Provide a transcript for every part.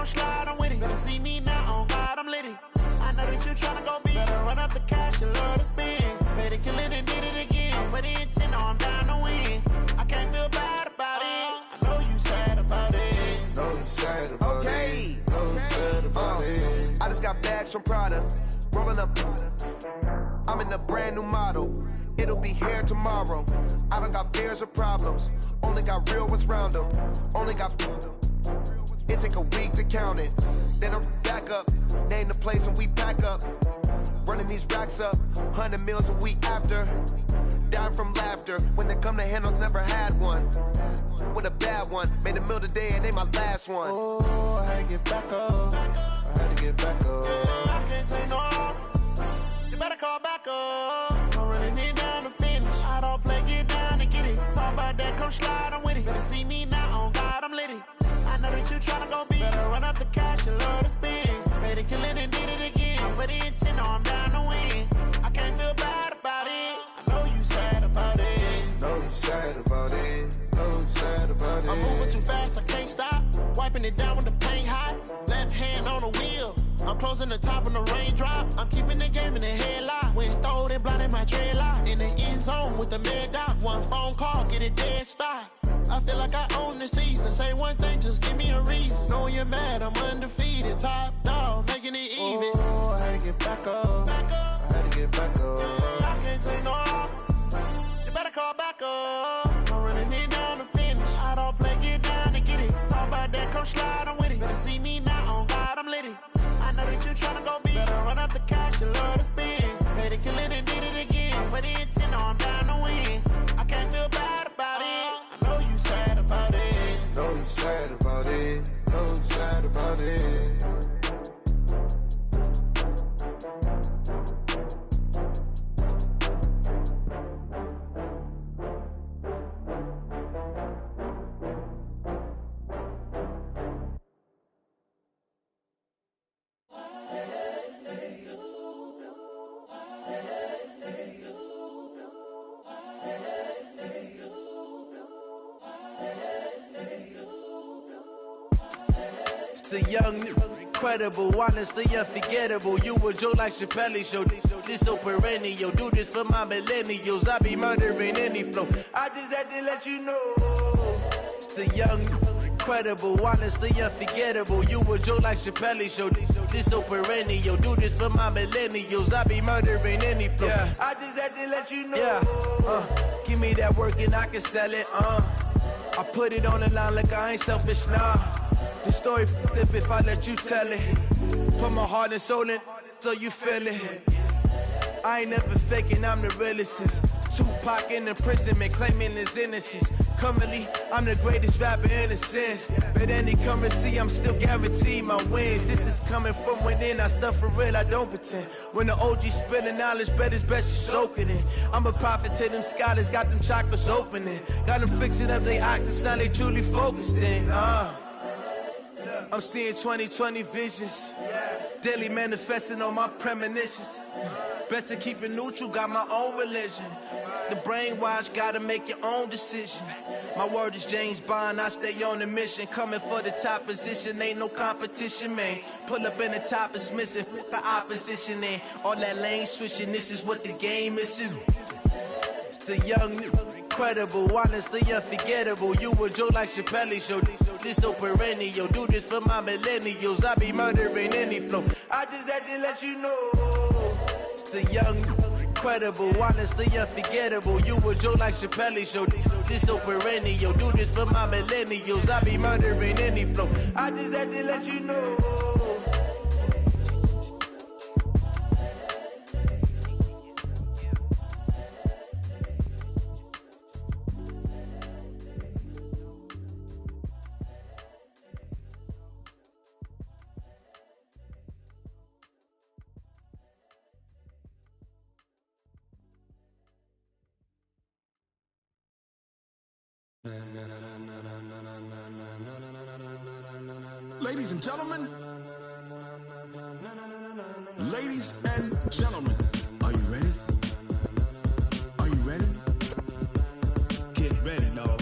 come slide, I'm with it. Better see me now, on God, I'm litty. I know that you tryna go big. Better run up the cash, you love to spend. Better kill it and did it again. But the intent, no, I'm down to win. I can't feel bad about it. I know you sad about it. Know you sad about it. Know you sad about it. I just got bags from Prada. Rolling up. I'm in a brand new model. It'll be here tomorrow. I don't got fears or problems. Only got real ones round them. Only got. It take a week to count it. Then I'm back up. Name the place and we pack up. Running these racks up. 100 meals a week after. Down from laughter. When they come to handles, never had one. With a bad one. Made a meal today and they my last one. Oh, I had to get back up. I had to get back up. I can't take no off. You better call back up. I'm running it down to finish. I don't play, get down and get it. Talk about that, come slide, I'm with it. Better see me now, on God, I'm litty. I know that you tryna go big. Better run up the cash, you love to spend. Better kill it and did it again. But the intent, no, I'm down to win. I can't feel bad about it. I know you sad about it. Know you sad about it. Know you sad about it. I'm moving too fast, I can't stop. Wiping it down with the paint hot. Left hand on the wheel. I'm closing the top when the raindrop. I'm keeping the game in the headlock. When throwed and blinded my dreadlock. In the end zone with the mad dot. One phone call, get it dead stop. I feel like I own the season. Say one thing, just give me a reason. Knowing you're mad, I'm undefeated. Top dog, making it even. Oh, I had to get back up. I had to get back up. I can't take no off. You better call back up. I'm running it down to finish. I don't play, get down and get it. Talk about that, come slide, I'm with it. Better see me now, on God, I'm litty. I know that you tryna go big. Better run up the cash, you love to spend. Better kill it and did it again. But the intent, no, I'm down to win. I can't feel bad about it. I know you sad about it. Know you sad about it. Know you sad about it. The young, incredible, honestly unforgettable. You a Joe like Chappelle show. This so perennial. Do this for my millennials. I be murdering any flow. I just had to let you know. It's the young, incredible, honestly unforgettable. You a Joe like Chappelle show. This so perennial. Do this for my millennials. I be murdering any flow. Yeah. I just had to let you know. Yeah. Give me that work and I can sell it. I put it on the line like I ain't selfish, nah. The story flip if I let you tell it. Put my heart and soul in so you feel it. I ain't never faking, I'm the realest since Tupac in imprisonment, claiming his innocence. Currently, I'm the greatest rapper in a sense. But any currency, I'm still guaranteed my wins. This is coming from within, I stuff for real, I don't pretend. When the OG spilling knowledge, bet it's best you soak it in. I'm a prophet to them scholars, got them chakras opening. Got them fixing up their octaves, now they truly focused in. I'm seeing 2020 visions. Daily manifesting on my premonitions. Best to keep it neutral, got my own religion. The brainwash, gotta make your own decision. My word is James Bond, I stay on the mission. Coming for the top position, ain't no competition, man. Pull up in the top is missing, the opposition in. All that lane switching, this is what the game is. It's the young, incredible, honestly unforgettable. You a Joe like Chappelle show. This so perennial. Do this for my millennials. I be murdering any flow. I just had to let you know. It's the young, incredible, honestly unforgettable. You a Joe like Chappelle show. This so perennial. Do this for my millennials. I be murdering any flow. I just had to let you know. Ladies and gentlemen, ladies and gentlemen, are you ready? Are you ready? Get ready, dog.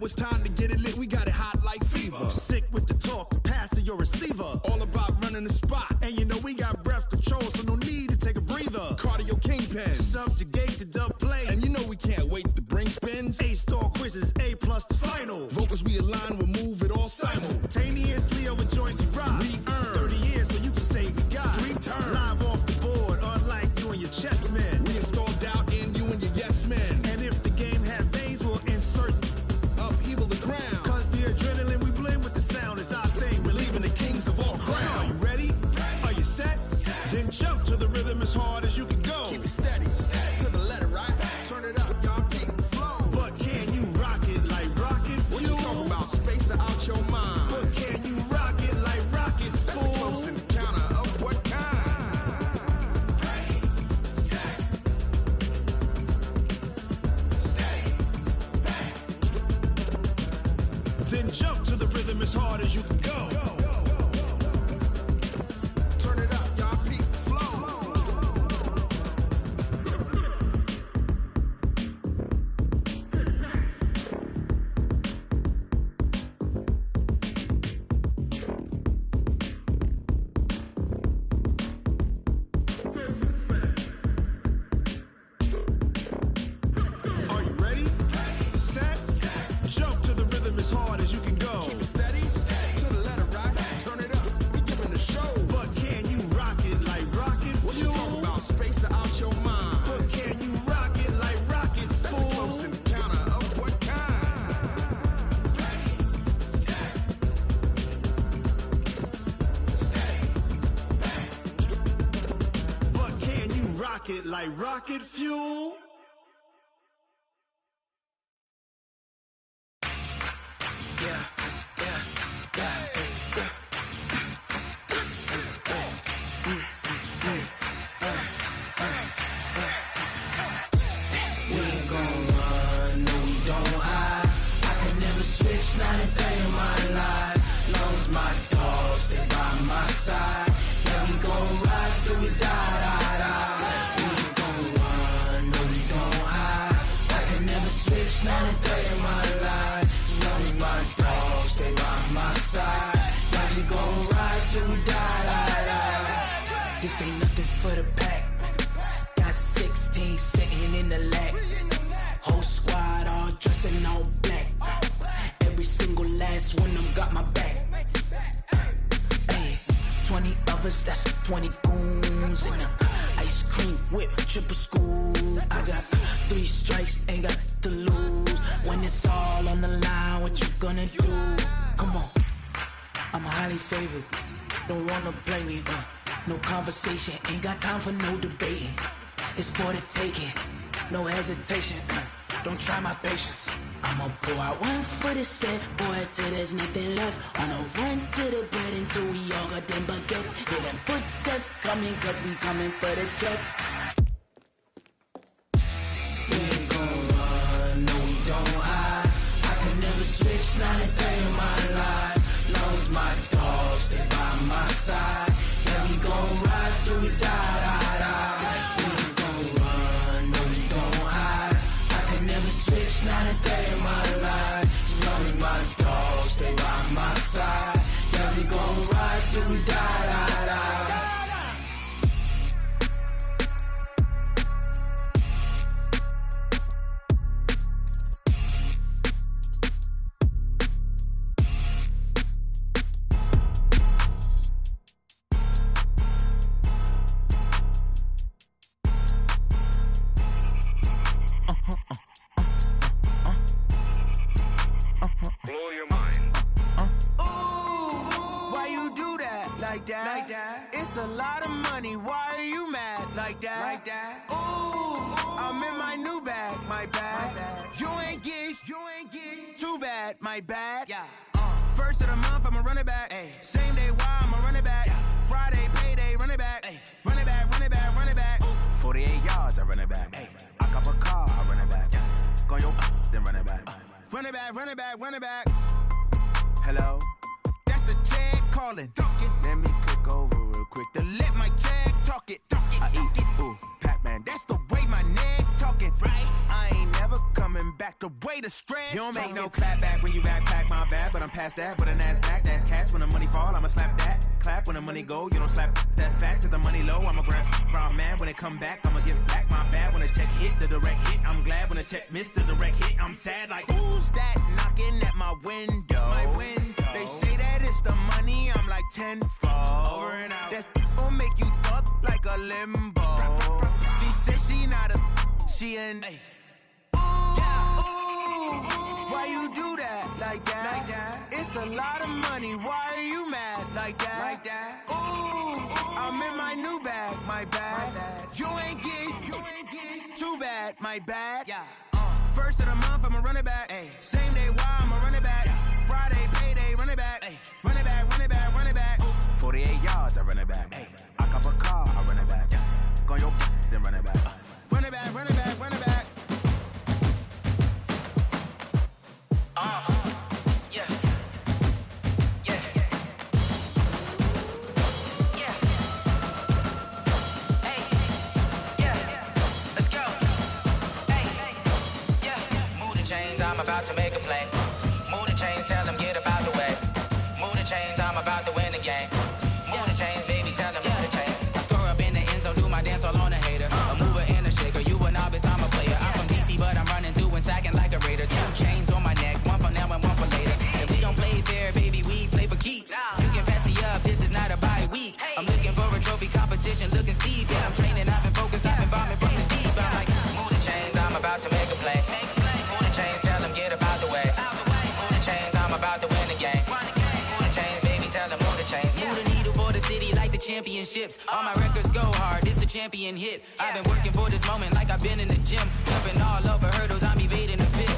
it's time to get it lit. We got it hot like fever. Sick with the talk, passing your receiver. All about running the spot. And you know we got breath control, so no need to take a breather. Cardio kingpin. Subjugate the dub play. And you know we can't wait to bring spins. A-star quizzes, A+ the final. Vocals we align, we'll move it all simultaneously over joints we rock. We earn 30 years, so you can say we got 3 turns. Live off the board, unlike you and your chess men. We install doubt in you and your yes men. And if the game had veins, we'll insert upheaval the ground. Cause the adrenaline we blend with the sound is our thing. We're leaving the kings of all crowns. So are you ready? Are you set? Then jump to the rhythm as hard as you can go. Keep it steady, to the letter, right? Turn it up, y'all keep the flow. But can you rock it like rocket fuel? What you talking about? Space out your mind. But can you rock it like rockets, That's fool? a close encounter of what kind? Ready, set, steady, back. Then jump to the rhythm as hard as you can go. Turn it up, y'all keep the flow. Are you ready? Set, jump to the rhythm as hard as you can go. Keep it steady, to the letter, right? Turn it up, we giving the show. But can you rock it like rocket What you fuel? talking about? Space out your mind. But can you rock it like rockets, That's a close fool? encounter of what kind? Ready, set, steady, back. But can you rock it like rocket fuel? This ain't nothing for the pack. Got 16 sitting in the lap. Whole squad all dressing all black. Every single last one of them got my back. Hey, 20 of us, that's 20 goons in the ice cream whip, triple school. I got 3 strikes, ain't got to lose. When it's all on the line, what you gonna do? Come on, I'm highly favored. Don't wanna blame me, no conversation, ain't got time for no debating. It's for the taking, no hesitation. Don't try my patience. I'ma pour out one for the set, boy, till there's nothing left. On a run to the bed until we all got them baguettes. Hear them footsteps coming, cause we coming for the check. We ain't gon' run, no we don't hide. I could never switch, not a day in my life. Long as my dogs, they by my side. Yeah, we gon' ride till we die. We ain't gon' run, no we don't hide. I could never switch, not a day in my life. As long as my dogs, they by my side. Yeah, we gon' ride till we die. Like that. It's a lot of money. Why are you mad like that? Ooh, I'm in my new bag, my bad. You ain't get too bad, my bad. Yeah. First of the month, I'ma run it back. Ay. Same day, why I'ma run it back. Yeah. Friday, payday, run it back. Ay. Run it back, run it back, run it back. 48 yards, I run it back. Ay. I cop a car, I run it back. Yeah. Go yo, then run it back. Run it back, run it back, run it back. Hello? That's the check calling. Let me click over real quick to let my check talk it. I eat it, ooh, Pac-Man. That's the way my neck talking. Right? I ain't never coming back the way to stress. You don't make no clap back when you backpack, my bad, but I'm past that. With a NASDAQ, that's cash. When the money fall, I'ma slap that. Clap when the money go, you don't slap. That's facts. If the money low, I'ma grab round man. When it come back, I'ma give back my bad. When the check hit, the direct hit, I'm glad. When the check missed the direct hit, I'm sad. Like, who's that knocking at my window? My window. They say that it's the money, I'm like tenfold. Over and out. That's gon' make you up like a limbo. She said she not a, she an. Hey. Why you do that like that? It's a lot of money. Why are you mad like that? Ooh, I'm in my new bag, my bad. You ain't get too bad, my bad. Yeah. First of the month, I'ma run it back. Ay. Same day, why I'ma run it back. Friday, payday, run it back. Ay. Run it back, run it back, run it back. 48 yards, I run it back. Ay. I cop a car, I run it back. Yeah. Go your then run it back. Run it back, run it back, run it back. Yeah. Yeah. Yeah. Hey. Yeah. Let's go. Hey. Yeah. Move the chains, I'm about to make a play. Move the chains, tell them get about the way. Move the chains, I'm about to win the game. Move the chains, baby, tell them move the chains. I score up in the end zone, do my dance all on a hater. A mover and a shaker, you a novice, I'm a player. I'm from DC, but I'm running through and sacking like a raider. 2 chains on my neck, one for now and one for later. If we don't play fair, baby, we play for keeps. You can pass me up, this is not a bye week. I'm looking for a trophy competition, looking steep. Yeah, I'm training, I've been focused, I've been bombing from the deep. I'm like, move the chains, I'm about to make a play. Move the chains, tell them get about the way. Move the chains, I'm about to win the game. Move the chains, baby, tell them move the chains. Move the needle for the city like the championships. All my records go hard, this a champion hit. I've been working for this moment like I've been in the gym. Jumping all over hurdles, I'm evading the pit.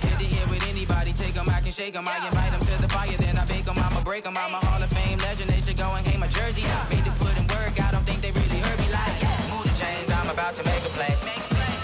Good to hear with anybody, take them, I can shake them. I invite them to the fire, then I bake them, I'ma break them. I'm a Hall of Fame legend, they should go and hang my jersey. Made to put in work, I don't think they really heard me like. Move the chains, I'm about to make a play.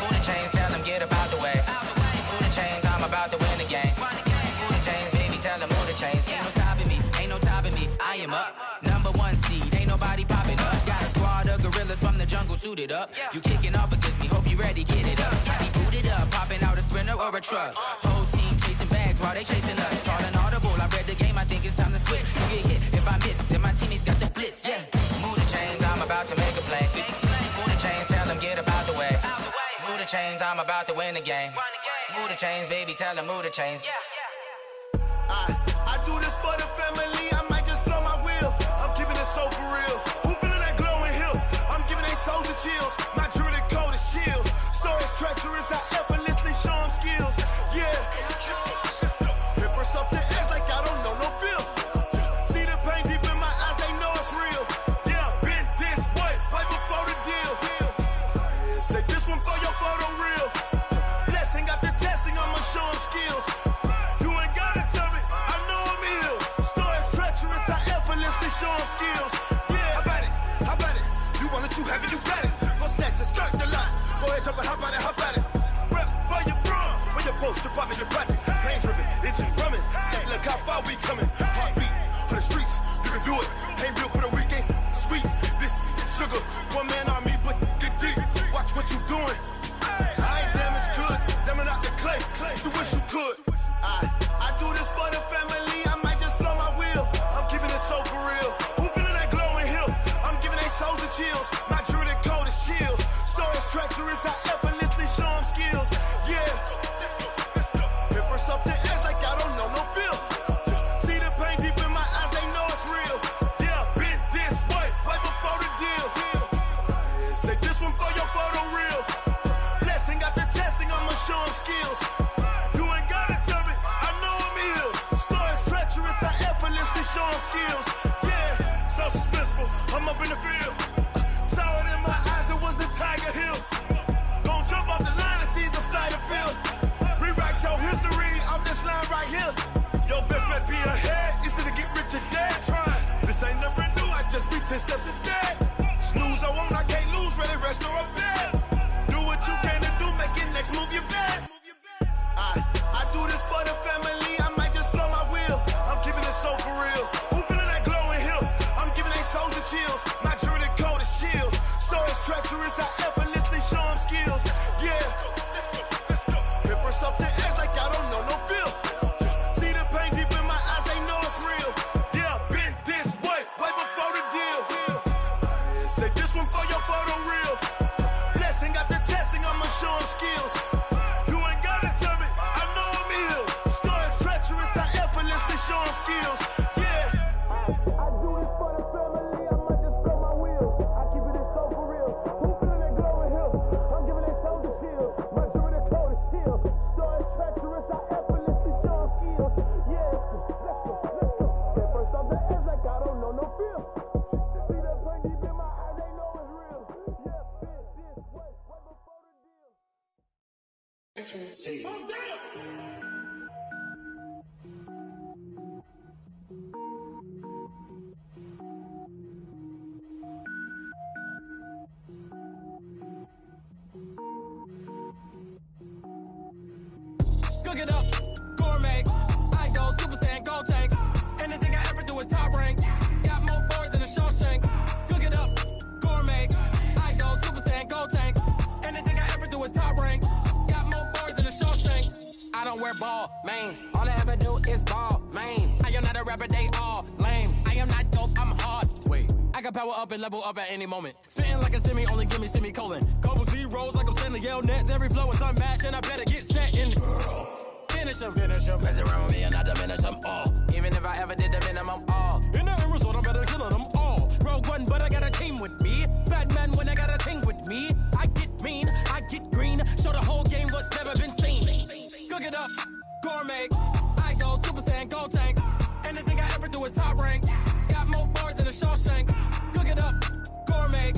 Move the chains, tell them get about the way. Move the chains, I'm about to win the game. Move the chains, baby, tell them move the chains. Ain't no stopping me, ain't no topping me, I am up. Number 1 seed, ain't nobody popping up. Got a squad of gorillas from the jungle suited up. You kicking off against me, hope you ready, get it up. I be booted up, popping out a sprinter or a truck. Whole team chasing bags while they chasing us. Calling audible, I read the game, I think it's time to switch. You get hit, if I miss, then my teammates got the blitz, yeah. Move the chains, I'm about to make a play. Move the chains, tell them get about the way. Move the chains, I'm about to win the game. Move the chains, baby, tell them move the chains. I do this for the family, I might just blow my wheel. I'm keeping it so for real. Who feeling that glowing hill? I'm giving they souls the chills. My druid code is chill. Stories treacherous, I effortlessly show them skills. Yeah. Paper stuff the edge like I don't know no feel. See the pain deep in my eyes, they know it's real. Yeah, been this way, right before the deal. Say this one for your photo real. Blessing after testing, I'ma show them skills. Show them skills. Yeah, how about it? You want it, you have it, you got it. Go snatch a skirt the lot. Go ahead, jump and hop on it. Rep for your prom. When you're post, department, your projects. Pain driven, itching, drumming. Hey, look how far we coming. Heartbeat on the streets, you can do it. Ain't built for the weekend. Sweet, this is sugar. One man army, but get deep. Watch what you doing. I ain't damaged goods, damn out the clay. You wish you could. I do this for the family. I might just blow my wheel. I'm keeping it so for real. Who feeling that glowing hill? I'm giving they souls the chills. My druid code is chill. Stories treacherous, I effortlessly show them skills. Yeah. Paper stuff the edge like I don't know no feel. See the pain deep in my eyes, they know it's real. Yeah, been this way, right before the deal. Say this one for your photo real. Blessing after testing, I'ma show them skills. You ain't gotta tell me, I know I'm ill. Stories treacherous, I effortlessly show them skills. Yeah, so suspenseful, I'm up in the field. Saw it in my eyes, it was the Tiger Hill. Gon' jump off the line and see the flight of field. Rewrite your history, I'm this line right here. Your best bet be ahead, easy to get rich or dead. Try, this ain't never new, I just be 10 steps instead. Snooze I won't, I can't lose, ready, rest or a bed. Do what you can to do, make it next move your best. I do this for the family, I might just blow my wheel. I'm keeping it so for real. Who feeling that glowing hill? I'm giving they souls the chills. My druid code is chill. Stories treacherous, I effortlessly show them skills. Yeah. Paper stuff the edge like Cook it up, gourmet. I go Super Saiyan, gold tank. Anything I ever do is top rank. Got more bars than a Shawshank. Cook it up, gourmet. I go Super Saiyan, gold tank. Anything I ever do is top rank. Got more bars than a Shawshank. I don't wear ball mains. All I ever do is ball main. I am not a rapper, they all lame. I am not dope, I'm hard. Wait, I can power up and level up at any moment. Spitting like a semi, only give me semicolon. Couple zeros like I'm sending yell nets. Every flow is unmatched and I better get set in. Finish them. Mess around with me and I diminish them all. Even if I ever did the minimum all. In the end result, I'm better killing them all. Rogue One, but I got a team with me. Batman when I got a thing with me. I get mean, I get green. Show the whole game what's never been seen. Cook it up, gourmet. I go Super Saiyan, gold tank. Anything I ever do is top rank. Got more bars than a Shawshank. Cook it up, gourmet.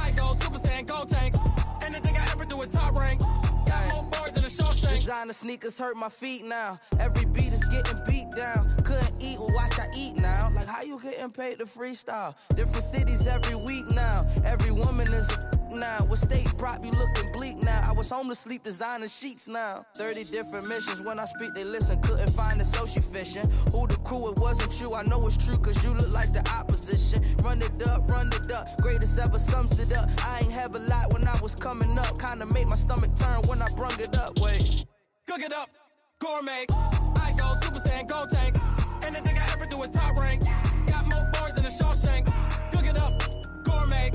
I go Super Saiyan, gold tank. Anything I ever do is top rank. Got more bars than a Shawshank. Designer sneakers hurt my feet now. Every beat is getting beat down. Couldn't eat, well watch I eat now. Like how you getting paid to freestyle? Different cities every week now. Every woman is a now. What state prop you looking bleak now? I was home to sleep designer sheets now. 30 different missions. When I speak they listen. Couldn't find it so she fishing. Who the crew, it wasn't you. I know it's true cause you look like the opposition. Run it up. Greatest ever sums it up. I ain't have a lot when I was coming up. Kinda made my stomach turn when I brung it up. Wait. Cook it up, gourmet. I go Super Saiyan, gold tank. Anything I ever do is top rank. Got more bars than a Shawshank. Cook it up, gourmet.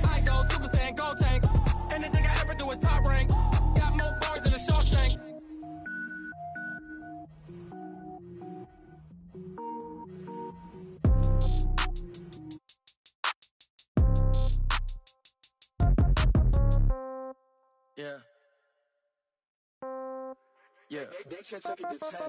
I go Super Saiyan, gold tank. Anything I ever do is top rank. Got more bars than a Shawshank. Yeah. Yeah.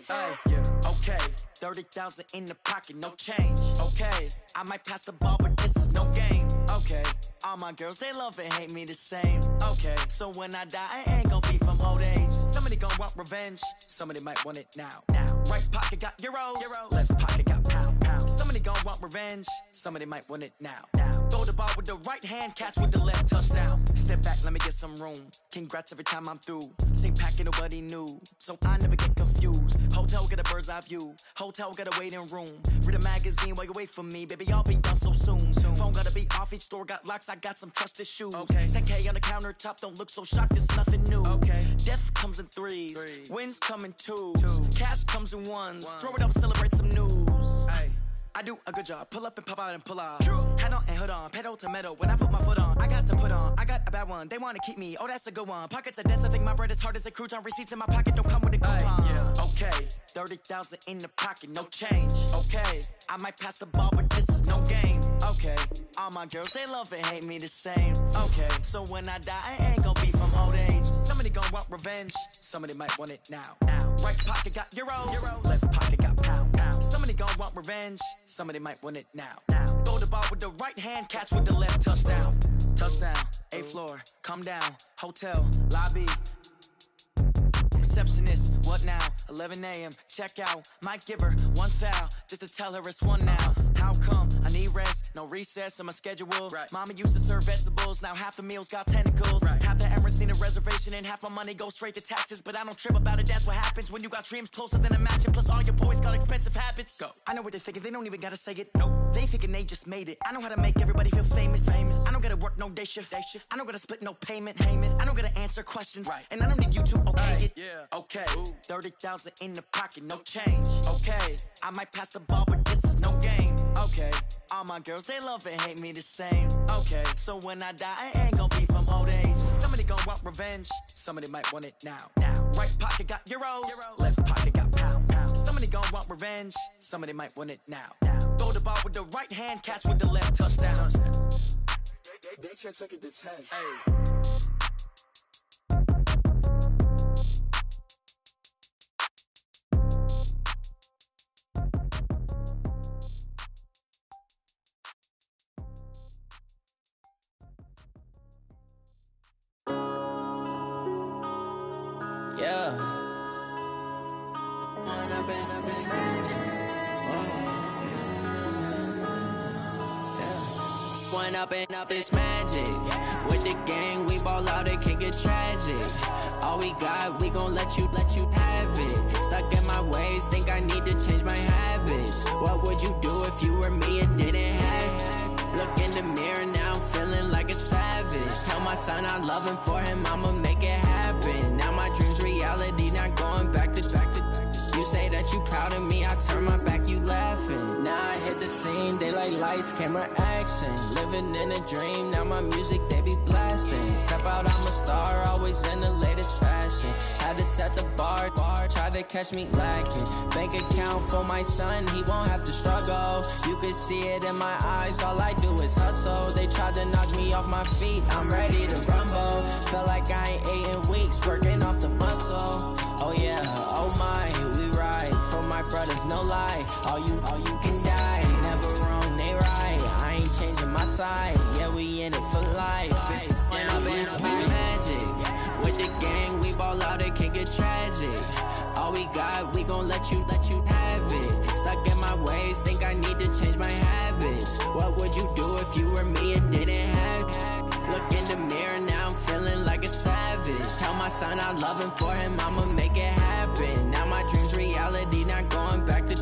Hey, yeah. Okay, 30,000 in the pocket, no change. Okay, I might pass the ball, but this is no game. Okay, all my girls, they love and hate me the same. Okay, so when I die, I ain't gonna be from old age. Somebody gonna want revenge, somebody might want it now. Right pocket got euros, left pocket got pound. Somebody gonna want revenge, somebody might want it now. Throw the ball with the right hand, catch with the left, touchdown. Step back, let me get some room. Congrats every time I'm through. Same packet, nobody knew, so I never get confused. Hotel get a bird's eye view. Hotel got a waiting room. Read a magazine while you wait for me, baby. I'll be done so soon. Phone gotta be off. Each store got locks. I got some trusted shoes. Okay. 10K on the countertop. Don't look so shocked. It's nothing new. Okay. Death comes in threes. Wins come in twos. Cash comes in ones. Throw it up, celebrate some news. Hey. I do a good job, pull up and pop out and pull off. Head on and hood on, pedal to metal. When I put my foot on, I got to put on. I got a bad one, they wanna keep me. Oh, that's a good one. Pockets are dense, I think my bread is hard as a crouton. Receipts in my pocket don't come with a coupon. Yeah. Okay, 30,000 in the pocket, no change. Okay, I might pass the ball, but this is no game. Okay, all my girls, they love and hate me the same. Okay, so when I die, I ain't gonna be from old age. Somebody gonna want revenge, somebody might want it now. Right pocket got euros, left pocket got pound. Somebody gonna want revenge, somebody might want it now. Throw the ball with the right hand, catch with the left, touchdown. Touchdown, 8th floor, come down, hotel, lobby. Receptionist, what now? 11 a.m., check out. Might give her one foul, just to tell her it's one now. How come? I need rest, no recess in my schedule. Right. Mama used to serve vegetables, now half the meals got tentacles. Right. Half the Emirates need a reservation and half my money goes straight to taxes. But I don't trip about it, that's what happens when you got dreams closer than a mansion. Plus all your boys got expensive habits. Go. I know what they're thinking, they don't even gotta say it. Nope. They thinking they just made it. I know how to make everybody feel famous. I don't gotta work no day shift. I don't gotta split no payment. I don't gotta answer questions. Right. And I don't need you to okay it. Yeah. Okay, 30,000 in the pocket, no change. Okay, I might pass the ball, but this is no game. Okay, all my girls, they love and hate me the same. Okay, so when I die, I ain't gonna be from old age. Somebody gonna want revenge, somebody might want it now. Right pocket got euros, left pocket got pound. Somebody gonna want revenge, somebody might want it now. Throw the ball with the right hand, catch with the left, touchdown. They took it to 10. Hey. Yeah. One up and up is magic. With the gang, we ball out, it can get tragic. All we got, we gon' let you have it. Stuck in my ways, think I need to change my habits. What would you do if you were me and didn't have it? Look in the mirror, now I'm feeling like a savage. Tell my son I love him, for him I'ma make it happen. Now my dream's reality, not going back to. You say that you proud of me, I turn my back, you laughing. Now I hit the scene, they like lights, camera, action. Living in a dream, now my music, they be blasting. Step out, I'm a star, always in the latest fashion. Had to set the bar, try to catch me lacking. Bank account for my son, he won't have to struggle. You can see it in my eyes, all I do is hustle. They tried to knock me off my feet, I'm ready to rumble. Felt like I ain't ate in weeks, working off the muscle. Oh yeah, oh my, we ride for my brothers, no lie. All you can die, never wrong, they right. I ain't changing my side, yeah, we in it for life. And up is magic. With the gang, we ball out, it can get tragic. All we got, we gon' let you have it. Stuck in my ways, think I need to change my habits. What would you do if you were me and didn't have it? Look in the mirror, now I'm feeling like a savage. Tell my son I love him, for him I'ma make it happen. Now my dream's reality, not going back to.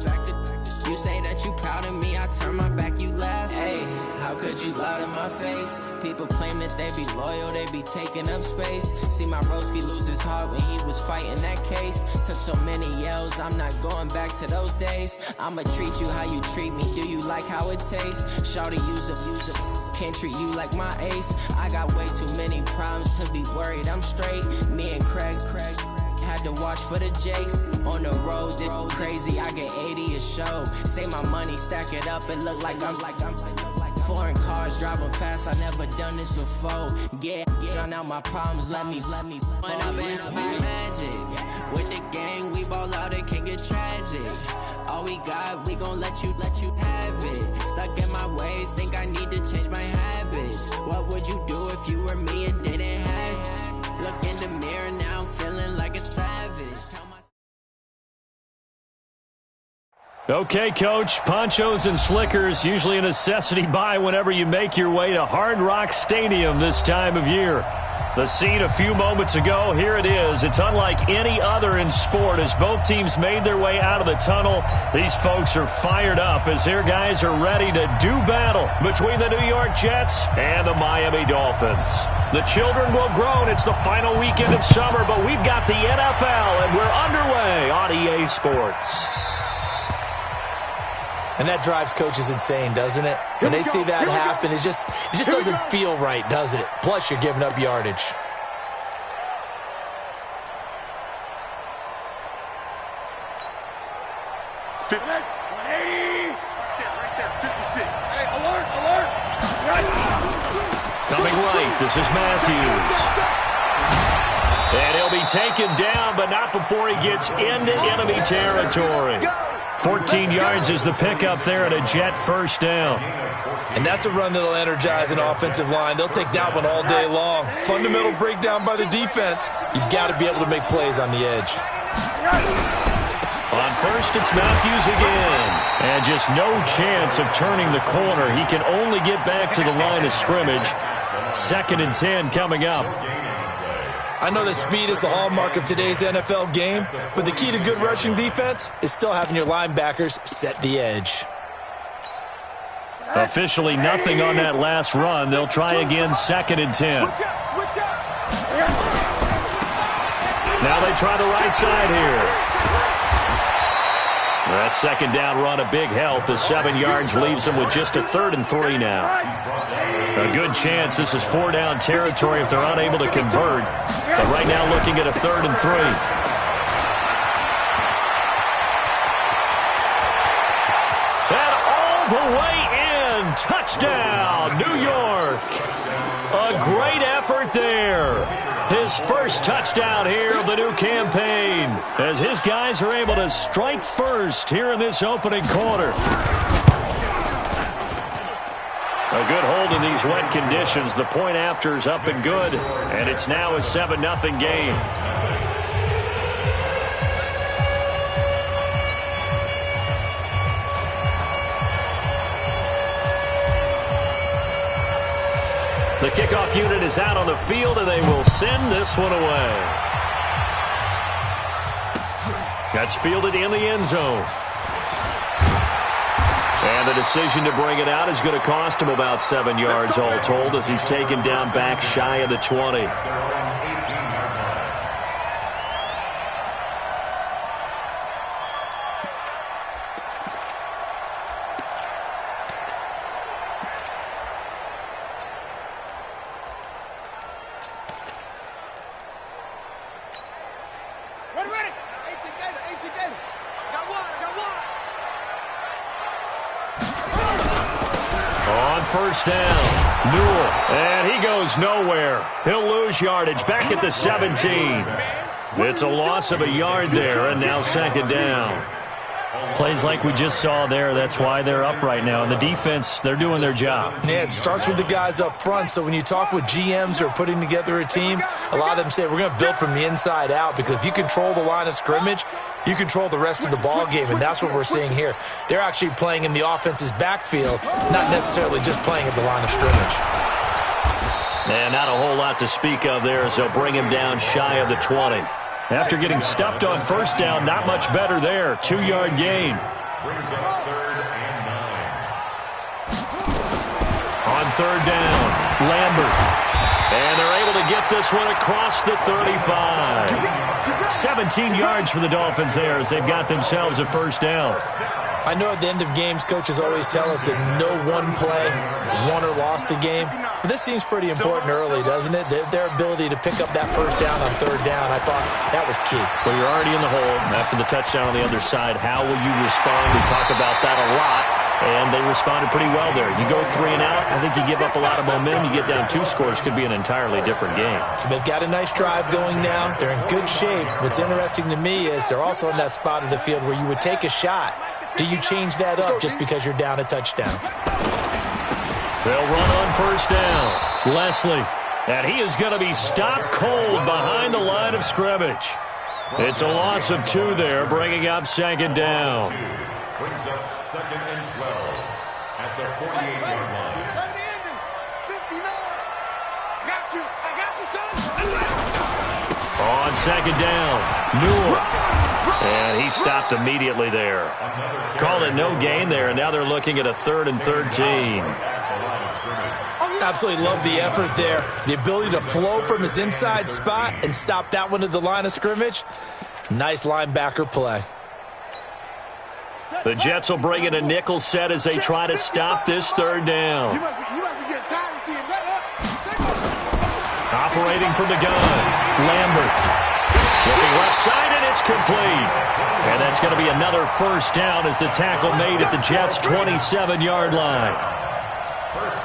You say that you proud of me, I turn my back, you laugh. Hey, how could you lie to my face? People claim that they be loyal, they be taking up space. See my broski lose his heart when he was fighting that case. Took so many yells, I'm not going back to those days. I'ma treat you how you treat me, do you like how it tastes? Shawty, use up, can't treat you like my ace. I got way too many problems to be worried, I'm straight. Me and Craig had to watch for the Jakes. On the road, this crazy, I get 80 a show. Say my money, stack it up, it look like I'm foreign cars, driving fast, I never done this before. Get drown out my problems, let me When up is magic. With the gang, we ball out, it can get tragic. All we got, we gon' let you have it. Stuck in my ways, think I need to change my habits. What would you do if you were me and didn't have it? Look in the mirror, now I'm feeling like a savage. Okay, Coach, ponchos and slickers, usually a necessity buy whenever you make your way to Hard Rock Stadium this time of year. The scene a few moments ago, here it is. It's unlike any other in sport as both teams made their way out of the tunnel. These folks are fired up as their guys are ready to do battle between the New York Jets and the Miami Dolphins. The children will groan. It's the final weekend of summer, but we've got the NFL, and we're underway on EA Sports. And that drives coaches insane, doesn't it? When they see that happen, it just doesn't feel right, does it? Plus, you're giving up yardage. Coming right, this is Matthews. And he'll be taken down, but not before he gets into enemy territory. 14 yards is the pickup there and a Jet first down. And that's a run that'll energize an offensive line. They'll take that one all day long. Fundamental breakdown by the defense. You've got to be able to make plays on the edge. On first, it's Matthews again. And just no chance of turning the corner. He can only get back to the line of scrimmage. 2nd and 10 coming up. I know that speed is the hallmark of today's NFL game, but the key to good rushing defense is still having your linebackers set the edge. Officially nothing on that last run. They'll try again, 2nd and 10. Now they try the right side here. That 2nd down run, a big help as 7 yards leaves them with just a 3rd and 3 now. A good chance this is 4-down territory if they're unable to convert. But right now looking at a 3rd and 3. And all the way in. Touchdown, New York. A great effort there. His first touchdown here of the new campaign as his guys are able to strike first here in this opening quarter. A good hold in these wet conditions. The point after is up and good, and it's now a 7-0 game. The kickoff unit is out on the field, and they will send this one away. That's fielded in the end zone. And the decision to bring it out is going to cost him about 7 yards all told as he's taken down back shy of the 20. First down, Newell, and he goes nowhere. He'll lose yardage back at the 17. It's a loss of a yard there, and now second down. Plays like we just saw there, that's why they're up right now. And the defense, they're doing their job. Yeah, it starts with the guys up front, so when you talk with GMs who are putting together a team, a lot of them say we're going to build from the inside out, because if you control the line of scrimmage, you control the rest of the ball game, and that's what we're seeing here. They're actually playing in the offense's backfield, not necessarily just playing at the line of scrimmage. And not a whole lot to speak of there as they'll bring him down shy of the 20. After getting stuffed on first down, not much better there. 2-yard gain. On third down, Lambert. And they're able to get this one across the 35. 17 yards for the Dolphins there as they've got themselves a first down. I know at the end of games, coaches always tell us that no one play won or lost a game. But this seems pretty important early, doesn't it? Their ability to pick up that first down on third down, I thought that was key. Well, you're already in the hole after the touchdown on the other side. How will you respond? We talk about that a lot, and they responded pretty well there. You go 3 and out, I think you give up a lot of momentum. You get down 2 scores, could be an entirely different game. So they've got a nice drive going now. They're in good shape. What's interesting to me is they're also in that spot of the field where you would take a shot. Do you change that up just because you're down a touchdown? They'll run on first down. Leslie. And he is going to be stopped cold behind the line of scrimmage. It's a loss of 2 there, bringing up second down. Brings up second and 12 at the 48-yard line. On second down, Newell. And he stopped immediately there. Called it no gain there, and now they're looking at a 3rd and 13. Absolutely love the effort there. The ability to flow from his inside spot and stop that one at the line of scrimmage. Nice linebacker play. The Jets will bring in a nickel set as they try to stop this third down. Operating from the gun, Lambert. Looking left side, and it's complete. And that's going to be another first down as the tackle made at the Jets' 27-yard line.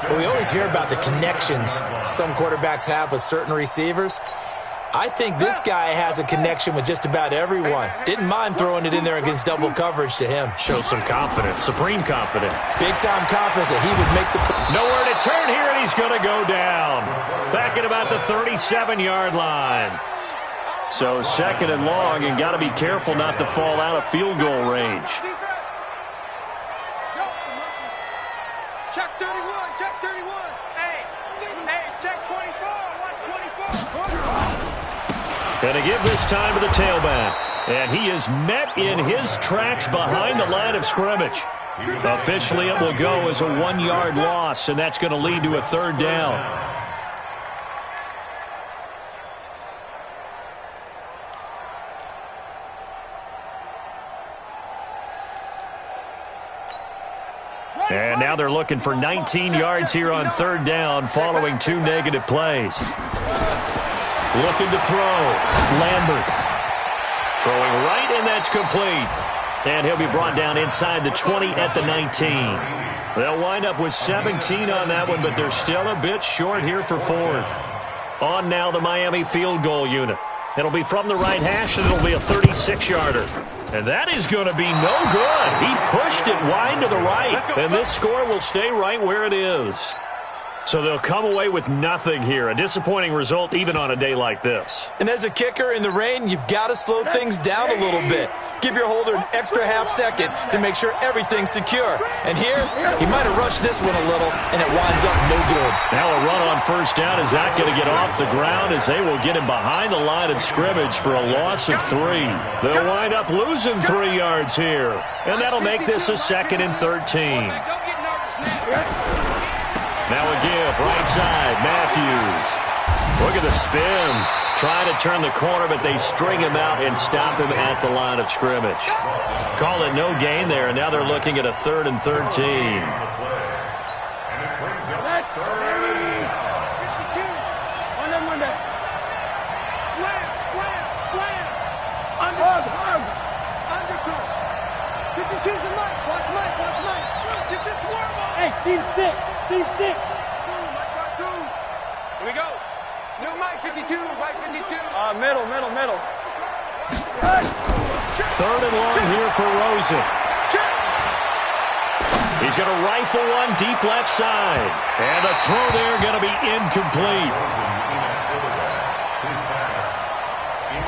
But we always hear about the connections some quarterbacks have with certain receivers. I think this guy has a connection with just about everyone. Didn't mind throwing it in there against double coverage to him. Shows some confidence, supreme confidence. Big-time confidence that he would make the play. Nowhere to turn here, and he's going to go down. Back at about the 37-yard line. So second and long, and got to be careful not to fall out of field goal range. Check 31, check 31. Hey, check 24, watch 24. Going to give this time to the tailback. And he is met in his tracks behind the line of scrimmage. Officially, it will go as a 1-yard loss, and that's going to lead to a third down. And now they're looking for 19 yards here on third down following 2 negative plays. Looking to throw. Lambert. Throwing right, and that's complete. And he'll be brought down inside the 20 at the 19. They'll wind up with 17 on that one, but they're still a bit short here for 4th. On now the Miami field goal unit. It'll be from the right hash, and it'll be a 36-yarder. And that is going to be no good. He pushed it wide to the right, and this score will stay right where it is. So they'll come away with nothing here. A disappointing result even on a day like this. And as a kicker in the rain, you've got to slow things down a little bit. Give your holder an extra half second to make sure everything's secure. And here, he might have rushed this one a little, and it winds up no good. Now a run on first down is not going to get off the ground as they will get him behind the line of scrimmage for a loss of 3. They'll wind up losing 3 yards here, and that'll make this a 2nd and 13. Now a give, right side, Matthews. Look at the spin. Trying to turn the corner, but they string him out and stop him at the line of scrimmage. Call it no gain there, and now they're looking at a 3rd and 13. Hey, Steve 6. Steve 6. Here we go. New Mike 52, Mike 52. Middle. 3rd and long here for Rosen. He's going to rifle one deep left side. And the throw there going to be incomplete.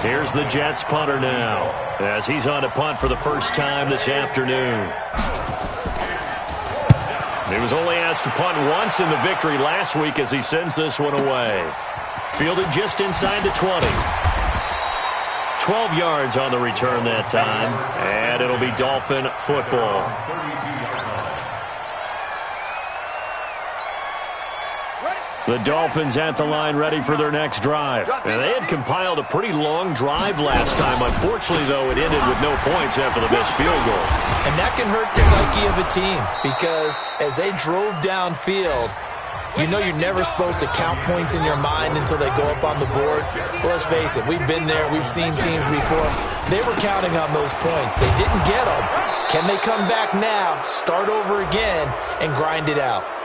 Here's the Jets punter now, as he's on to punt for the first time this afternoon. He was only asked to punt once in the victory last week as he sends this one away. Fielded just inside the 20. 12 yards on the return that time, and it'll be Dolphin football. The Dolphins at the line ready for their next drive. And they had compiled a pretty long drive last time. Unfortunately, though, it ended with no points after the missed field goal. And that can hurt the psyche of a team because as they drove downfield, you know you're never supposed to count points in your mind until they go up on the board. Well, let's face it, we've been there. We've seen teams before. They were counting on those points. They didn't get them. Can they come back now, start over again, and grind it out?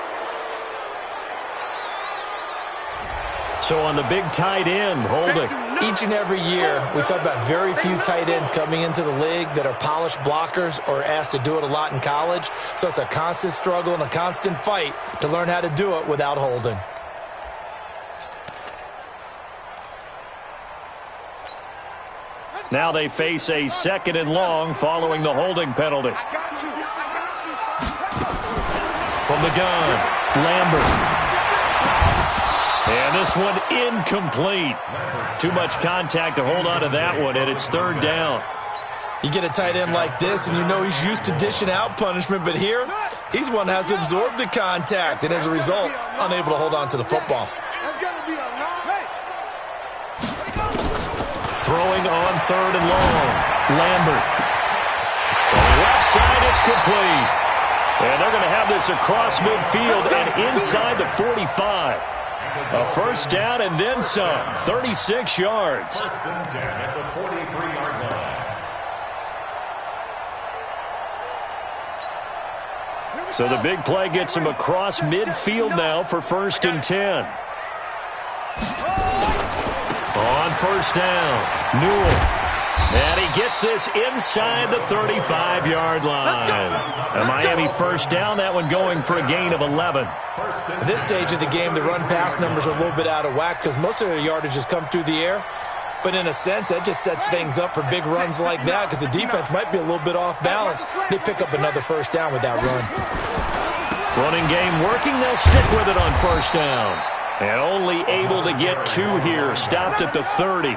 So on the big tight end, Holding. Each and every year, we talk about very few tight ends coming into the league that are polished blockers or asked to do it a lot in college. So it's a constant struggle and a constant fight to learn how to do it without Holding. Now they face a 2nd and long following the holding penalty. From the gun, Lambert. And this one incomplete. Too much contact to hold on to that one, and it's 3rd down. You get a tight end like this, and you know he's used to dishing out punishment, but here, he's one that has to absorb the contact, and as a result, unable to hold on to the football. Throwing on 3rd and long. Lambert. On the left side, it's complete. And they're going to have this across midfield and inside the 45. A first down and then some. 36 yards. First and 10 at the 43-yard line. So the big play gets him across midfield now for 1st and 10. On first down, Newell. And he gets this inside the 35-yard line. A Miami first down, that one going for a gain of 11. At this stage of the game, the run-pass numbers are a little bit out of whack because most of their yardage has come through the air. But in a sense, that just sets things up for big runs like that because the defense might be a little bit off balance. They pick up another first down with that run. Running game working, they'll stick with it on first down. And only able to get 2 here, stopped at the 30. A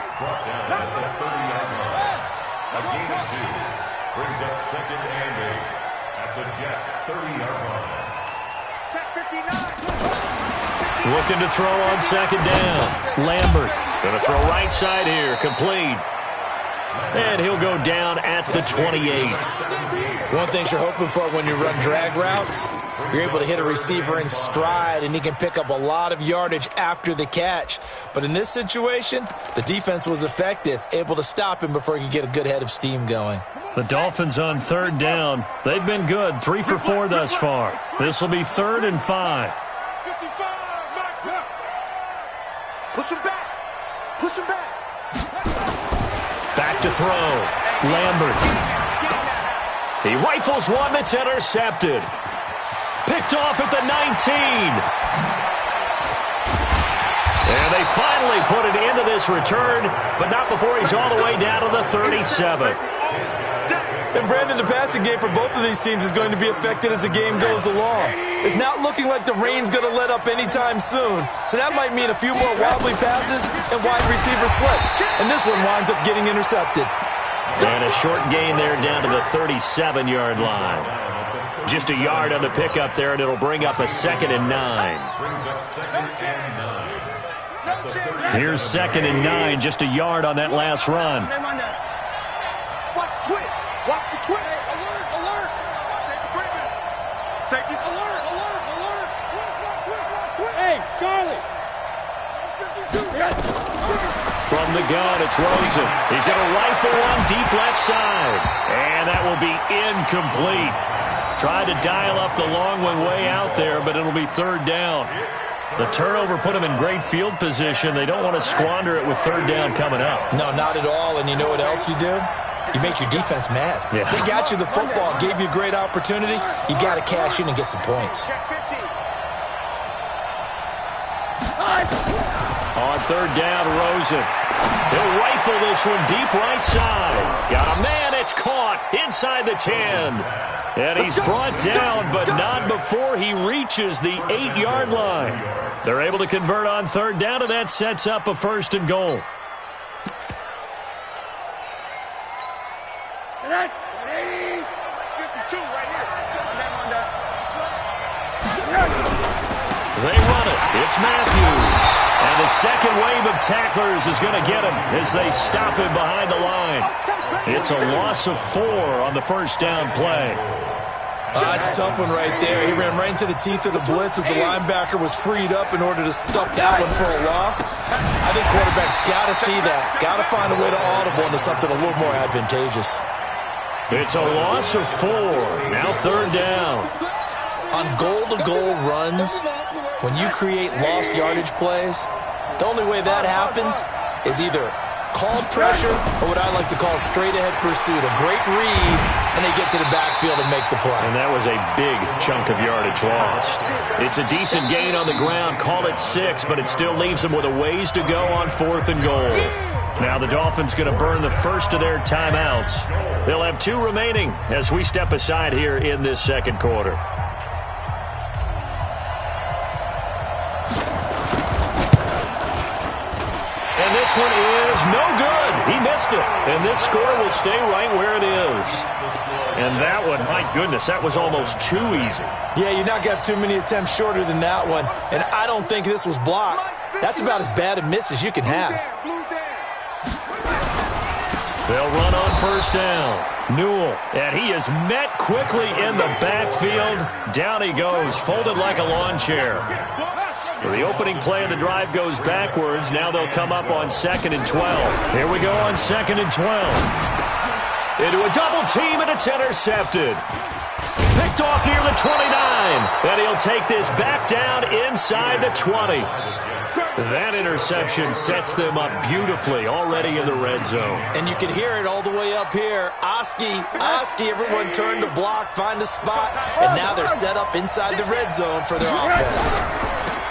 gain of 2 brings up 2nd and 8 at the Jets' 30-yard line. Looking to throw on 2nd down. Lambert going to throw right side here, complete. And he'll go down at the 28. One thing you're hoping for when you run drag routes, you're able to hit a receiver in stride, and he can pick up a lot of yardage after the catch. But in this situation, the defense was effective, able to stop him before he could get a good head of steam going. The Dolphins on 3rd down. They've been good, 3 for 4 thus far. This will be 3rd and 5. Push him back. Push him back. Back to throw. Lambert. He rifles one that's intercepted. Picked off at the 19. And they finally put an end to this return, but not before he's all the way down to the 37. And Brandon, the passing game for both of these teams is going to be affected as the game goes along. It's not looking like the rain's going to let up anytime soon, so that might mean a few more wobbly passes and wide receiver slips. And this one winds up getting intercepted. And a short gain there down to the 37-yard line. Just a yard on the pickup there, and it'll bring up a 2nd and 9. Here's 2nd and 9, just a yard on that last run. Watch the twitch. Watch the twitch. Alert, alert. Safeties. Alert, alert, alert. Twitch. Hey, Charlie. From the gun, it's Rosen. He's going to rifle one deep left side. And that will be incomplete. Tried to dial up the long one way out there, but it'll be 3rd down. The turnover put them in great field position. They don't want to squander it with 3rd down coming up. No, not at all. And you know what else you do? You make your defense mad. Yeah. They got you the football, gave you a great opportunity. You got to cash in and get some points. On 3rd down, Rosen. He'll rifle this one deep right side. Got a man, it's caught inside the 10. And he's brought down, but not before he reaches the 8-yard line. They're able to convert on 3rd down, and that sets up a 1st and goal. They run it. It's Matthews. And the second wave of tacklers is going to get him as they stop him behind the line. It's a loss of 4 on the 1st down play. It's a tough one right there. He ran right into the teeth of the blitz as the linebacker was freed up in order to stuff that one for a loss. I think quarterbacks got to see that. Got to find a way to audible into something a little more advantageous. It's a loss of 4. Now 3rd down. On goal-to-goal runs, when you create lost yardage plays, the only way that happens is either called pressure or what I like to call straight-ahead pursuit. A great read, and they get to the backfield and make the play. And that was a big chunk of yardage lost. It's a decent gain on the ground. Call it 6, but it still leaves them with a ways to go on 4th and goal. Now the Dolphins going to burn the first of their timeouts. They'll have 2 remaining as we step aside here in this 2nd quarter. And this one is no good. He missed it. And this score will stay right where it is. And that one, my goodness, that was almost too easy. Yeah, you're not going to have too many attempts shorter than that one. And I don't think this was blocked. That's about as bad a miss as you can have. They'll run on 1st down. Newell, and he is met quickly in the backfield. Down he goes, folded like a lawn chair. So the opening play of the drive goes backwards. Now they'll come up on 2nd and 12. Here we go on 2nd and 12. Into a double team, and it's intercepted. Picked off near the 29. And he'll take this back down inside the 20. That interception sets them up beautifully already in the red zone. And you can hear it all the way up here. Oski, everyone turned to block, find a spot, and now they're set up inside the red zone for their offense.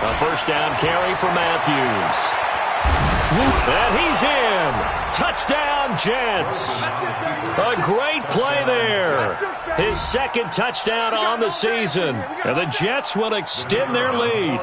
A 1st down carry for Matthews. And he's in. Touchdown, Jets. A great play there. His 2nd touchdown on the season. And the Jets will extend their lead.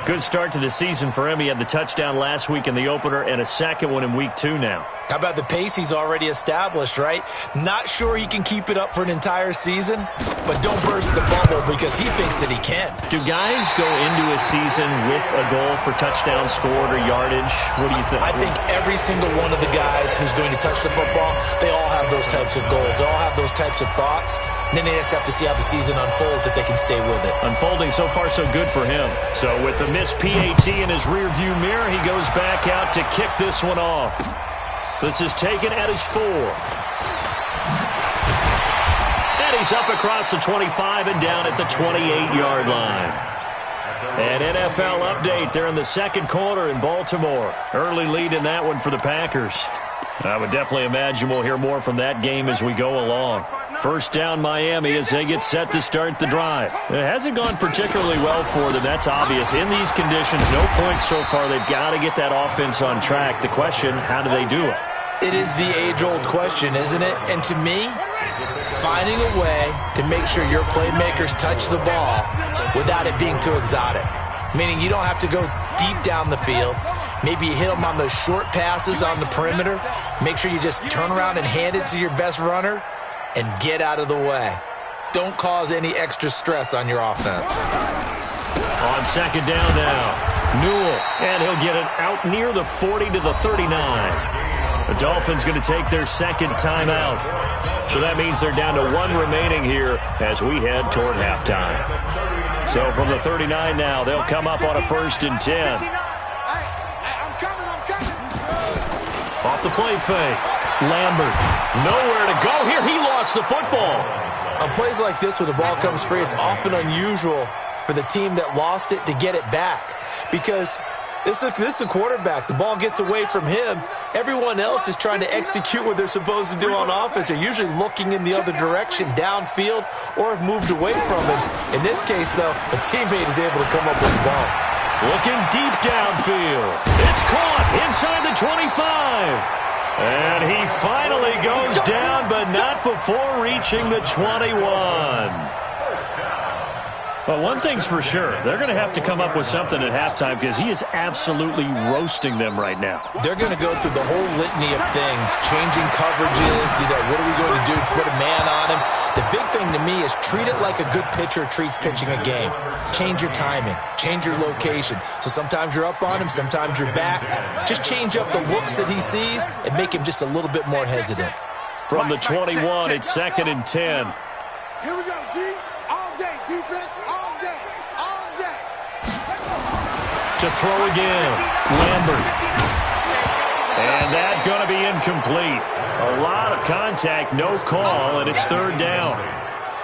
Good start to the season for him. He had the touchdown last week in the opener and a 2nd one in week 2 now. How about the pace he's already established, right? Not sure he can keep it up for an entire season, but don't burst the bubble because he thinks that he can. Do guys go into a season with a goal for touchdown scored or yardage? What do you think? I think every single one of the guys who's going to touch the football, they all have those types of goals. They all have those types of thoughts. And then they just have to see how the season unfolds if they can stay with it. Unfolding so far so good for him. So with the missed PAT in his rearview mirror, he goes back out to kick this one off. This is taken at his 4. And he's up across the 25 and down at the 28-yard line. An NFL update. They're in the 2nd quarter in Baltimore. Early lead in that one for the Packers. I would definitely imagine we'll hear more from that game as we go along. First down Miami as they get set to start the drive. It hasn't gone particularly well for them. That's obvious. In these conditions, no points so far. They've got to get that offense on track. The question, how do they do it? It is the age-old question, isn't it? And to me, finding a way to make sure your playmakers touch the ball without it being too exotic. Meaning you don't have to go deep down the field. Maybe you hit them on those short passes on the perimeter. Make sure you just turn around and hand it to your best runner and get out of the way. Don't cause any extra stress on your offense. On second down now, Newell, and he'll get it out near the 40 to the 39. The Dolphins going to take their second timeout. So that means they're down to one remaining here as we head toward halftime. So from the 39 now, they'll come up on a 1st and 10. I'm coming. Off the play fake. Lambert, nowhere to go here. He lost the football. On plays like this where the ball comes free, it's often unusual for the team that lost it to get it back. Because this is a quarterback. The ball gets away from him. Everyone else is trying to execute what they're supposed to do on offense. They're usually looking in the other direction, downfield, or have moved away from him. In this case, though, a teammate is able to come up with the ball. Looking deep downfield. It's caught inside the 25. And he finally goes down, but not before reaching the 21. But one thing's for sure, they're going to have to come up with something at halftime because he is absolutely roasting them right now. They're going to go through the whole litany of things, changing coverages, what are we going to do to put a man on him? The big thing to me is treat it like a good pitcher treats pitching a game. Change your timing, change your location. So sometimes you're up on him, sometimes you're back. Just change up the looks that he sees and make him just a little bit more hesitant. From the 21, it's 2nd and 10. Here we go, D. All day, defense, all day. To throw again, Lambert. And that's going to be incomplete. A lot of contact, no call, and it's 3rd down.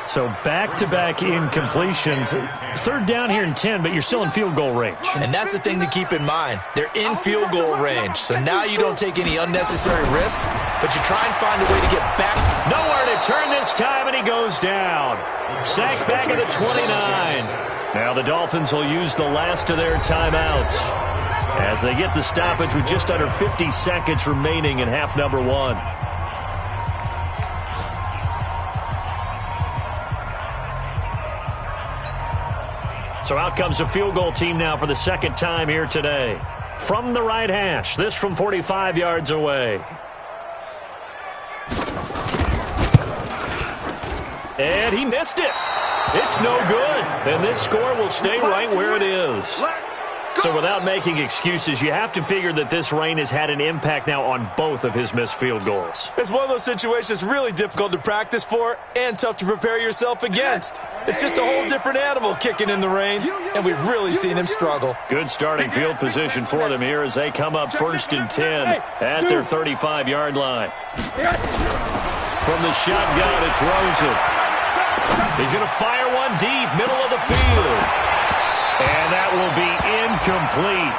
So back-to-back incompletions. 3rd down here in 10, but you're still in field goal range. And that's the thing to keep in mind. They're in field goal range. So now you don't take any unnecessary risks, but you try and find a way to get back. Nowhere to turn this time, and he goes down. Sacked back at the 29. Now the Dolphins will use the last of their timeouts as they get the stoppage with just under 50 seconds remaining in half number 1. So out comes a field goal team now for the second time here today. From the right hash, this from 45 yards away. And he missed it. It's no good. And this score will stay right where it is. So without making excuses, you have to figure that this rain has had an impact now on both of his missed field goals. It's one of those situations really difficult to practice for and tough to prepare yourself against. It's just a whole different animal kicking in the rain, and we've really seen him struggle. Good starting field position for them here as they come up 1st and 10 at their 35-yard line. From the shotgun, it's Rosen. He's going to fire one deep, middle of the field. And that will be incomplete.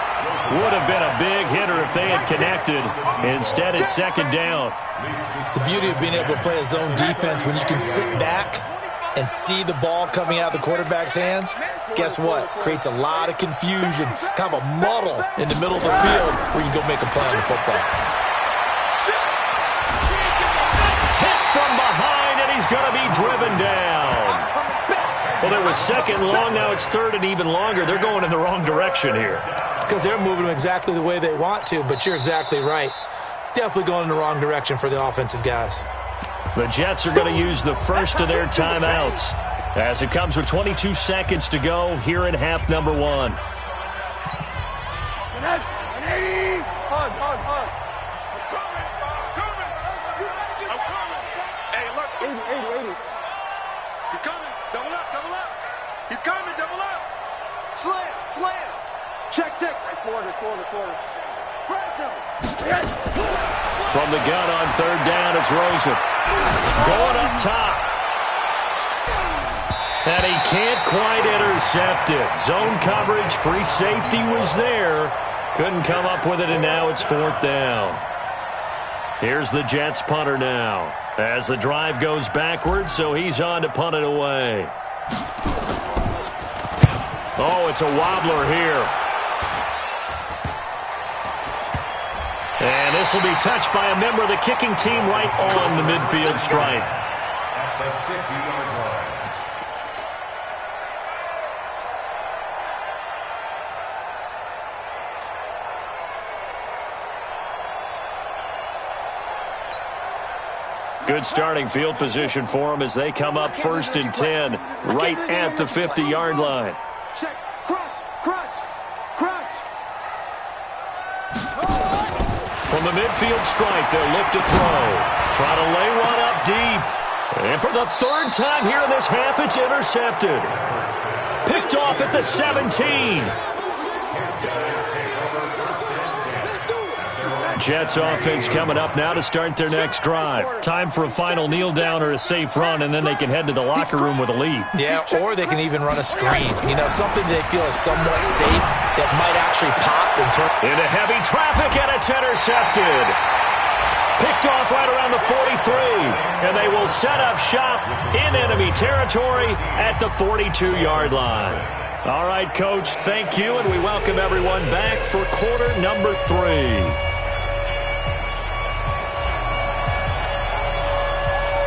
Would have been a big hitter if they had connected. Instead, it's 2nd down. The beauty of being able to play a zone defense when you can sit back and see the ball coming out of the quarterback's hands, guess what? Creates a lot of confusion, kind of a muddle in the middle of the field where you go make a play on the football. Hit from behind, and he's going to be driven down. Well, it was 2nd long. Now it's 3rd and even longer. They're going in the wrong direction here. Because they're moving them exactly the way they want to, but you're exactly right. Definitely going in the wrong direction for the offensive guys. The Jets are going to use the first of their timeouts as it comes with 22 seconds to go here in half number 1. Hey, look, 80. He's coming. Double up. He's coming. Double up. Slam. Check. Quarter. From the gun on 3rd down, it's Rosen. Going up top. And he can't quite intercept it. Zone coverage, free safety was there. Couldn't come up with it, and now it's 4th down. Here's the Jets punter now. As the drive goes backwards, so he's on to punt it away. Oh, it's a wobbler here. And this will be touched by a member of the kicking team right on the midfield stripe. At the 50-yard line. Good starting field position for them as they come up 1st and 10, right at the 50-yard line. Check. Crunch. From the midfield stripe, they'll look to throw. Try to lay one up deep. And for the 3rd time here in this half, it's intercepted. Picked off at the 17. Jets offense coming up now to start their next drive. Time for a final kneel down or a safe run, and then they can head to the locker room with a lead. Yeah, or they can even run a screen. You know, something they feel is somewhat safe that might actually pop and turn. Into heavy traffic, and it's intercepted. Picked off right around the 43, and they will set up shop in enemy territory at the 42-yard line. All right, Coach, thank you, and we welcome everyone back for quarter number 3.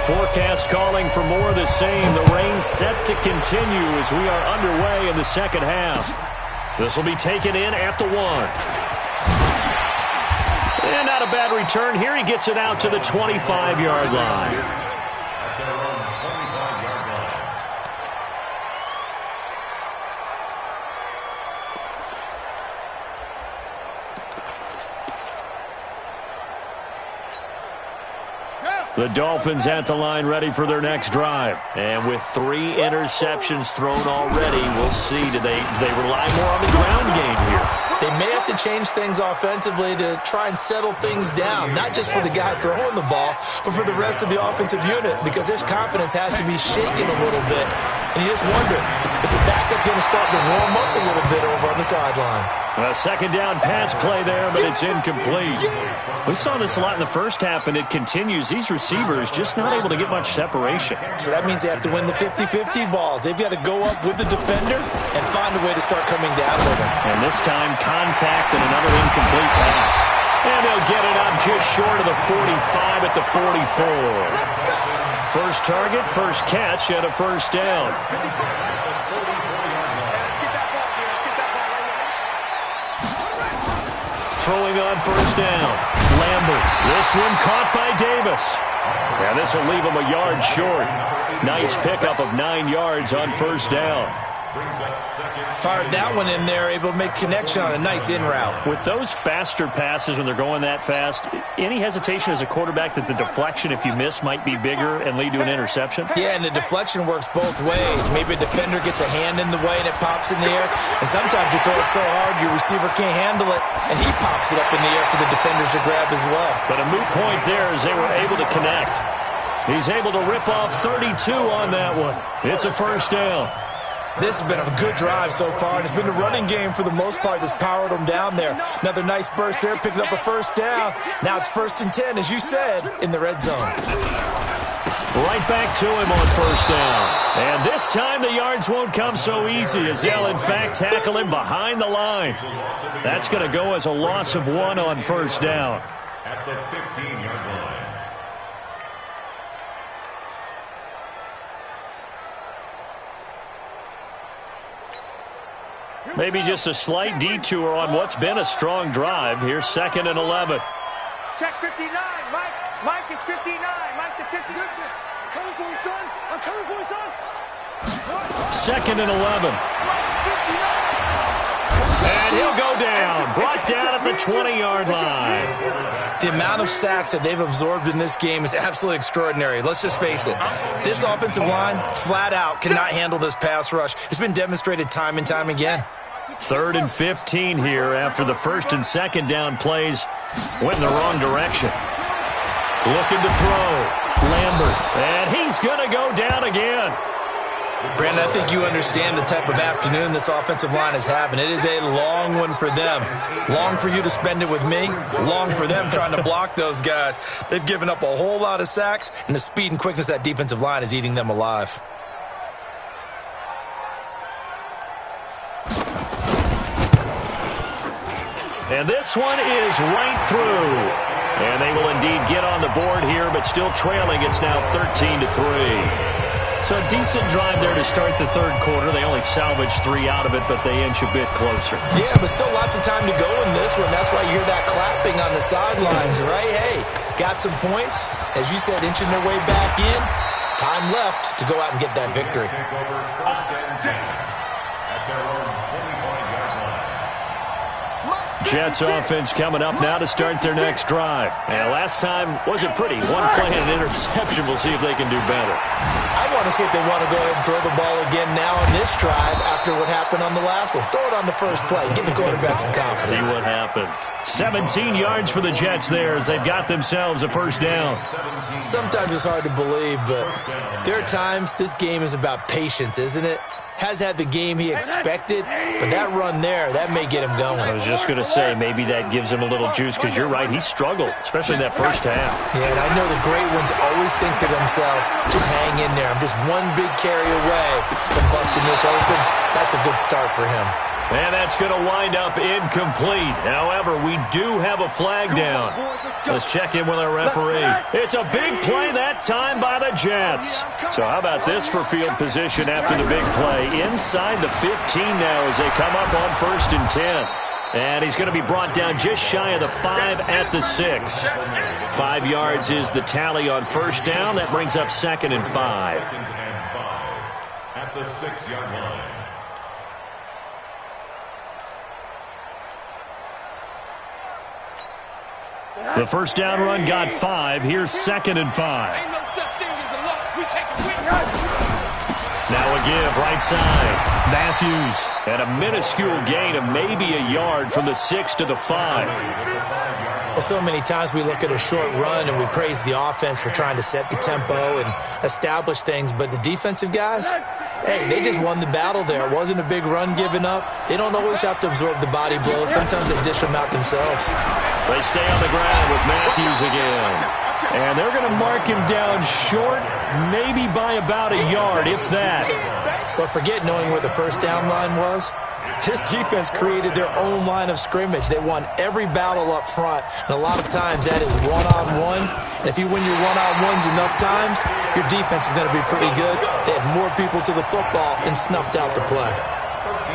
Forecast calling for more of the same. The rain set to continue as we are underway in the second half. This will be taken in at the 1. And not a bad return here. He gets it out to the 25-yard line. The Dolphins at the line ready for their next drive. And with 3 interceptions thrown already, we'll see. Do they rely more on the ground game here? They may have to change things offensively to try and settle things down, not just for the guy throwing the ball, but for the rest of the offensive unit, because his confidence has to be shaken a little bit. And you just wonder, is the backup going to start to warm up a little bit over on the sideline? A second down pass play there, but it's incomplete. We saw this a lot in the first half, and it continues. These receivers just not able to get much separation. So that means they have to win the 50-50 balls. They've got to go up with the defender and find a way to start coming down with him. And this time, contact and another incomplete pass. And they'll get it up just short of the 45 at the 44. First target, first catch, and a first down. Throwing on first down. Lambert. This one caught by Davis. And this will leave him a yard short. Nice pickup of 9 yards on first down. Fired that one in there, able to make connection on a nice in route. With those faster passes when they're going that fast, any hesitation as a quarterback that the deflection, if you miss, might be bigger and lead to an interception? Yeah, and the deflection works both ways. Maybe a defender gets a hand in the way and it pops in the air. And sometimes you throw it so hard your receiver can't handle it, and he pops it up in the air for the defenders to grab as well. But a moot point there as they were able to connect. He's able to rip off 32 on that one. It's a first down. This has been a good drive so far, and it's been the running game for the most part that's powered them down there. Another nice burst there, picking up a first down. Now it's 1st and 10, as you said, in the red zone. Right back to him on first down. And this time the yards won't come so easy as they'll, in fact, tackle him behind the line. That's going to go as a loss of 1 on first down. At the 15-yard line. Maybe just a slight detour on what's been a strong drive. Here's 2nd and 11. Check 59. Mike is 59. Mike the 50. Coming for you, son. I'm coming for you, son. 2nd and 11. And he'll go down. Brought down at the 20-yard line. The amount of sacks that they've absorbed in this game is absolutely extraordinary. Let's just face it. This offensive line, flat out, cannot handle this pass rush. It's been demonstrated time and time again. 3rd and 15 here after the 1st and 2nd down plays went in the wrong direction. Looking to throw. Lambert. And he's going to go down again. Brandon, I think you understand the type of afternoon this offensive line is having. It is a long one for them. Long for you to spend it with me. Long for them trying to block those guys. They've given up a whole lot of sacks, and the speed and quickness of that defensive line is eating them alive. And this one is right through. And they will indeed get on the board here, but still trailing. It's now 13-3. So a decent drive there to start the third quarter. They only salvaged 3 out of it, but they inch a bit closer. Yeah, but still lots of time to go in this one. That's why you hear that clapping on the sidelines, right? Hey, got some points. As you said, inching their way back in. Time left to go out and get that victory. Jets offense coming up now to start their next drive. And last time wasn't pretty. One play and an interception. We'll see if they can do better. I want to see if they want to go ahead and throw the ball again now on this drive after what happened on the last one. Throw it on the first play. Give the quarterback some confidence. See what happens. 17 yards for the Jets there as they've got themselves a first down. Sometimes it's hard to believe, but there are times this game is about patience, isn't it? Has had the game he expected, but that run there, that may get him going. I was just going to say, maybe that gives him a little juice, because you're right, he struggled, especially that first half. Yeah, and I know the great ones always think to themselves, just hang in there. I'm just one big carry away from busting this open. That's a good start for him. And that's going to wind up incomplete. However, we do have a flag down. Let's check in with our referee. It's a big play that time by the Jets. So how about this for field position after the big play? Inside the 15 now as they come up on 1st and 10. And he's going to be brought down just shy of the 5 at the 6. 5 yards is the tally on first down. That brings up 2nd and 5. At the 6-yard line. The first down run got 5. Here's 2nd and 5. Now a give right side. Matthews. And a minuscule gain of maybe a yard from the 6 to the 5. Well, so many times we look at a short run and we praise the offense for trying to set the tempo and establish things, but the defensive guys, hey, they just won the battle there. It wasn't a big run given up. They don't always have to absorb the body blows. Sometimes they dish them out themselves. They stay on the ground with Matthews again. And they're going to mark him down short, maybe by about a yard, if that. But forget knowing where the first down line was. This defense created their own line of scrimmage. They won every battle up front, and a lot of times that is one-on-one. And if you win your one-on-ones enough times, your defense is going to be pretty good. They had more people to the football and snuffed out the play.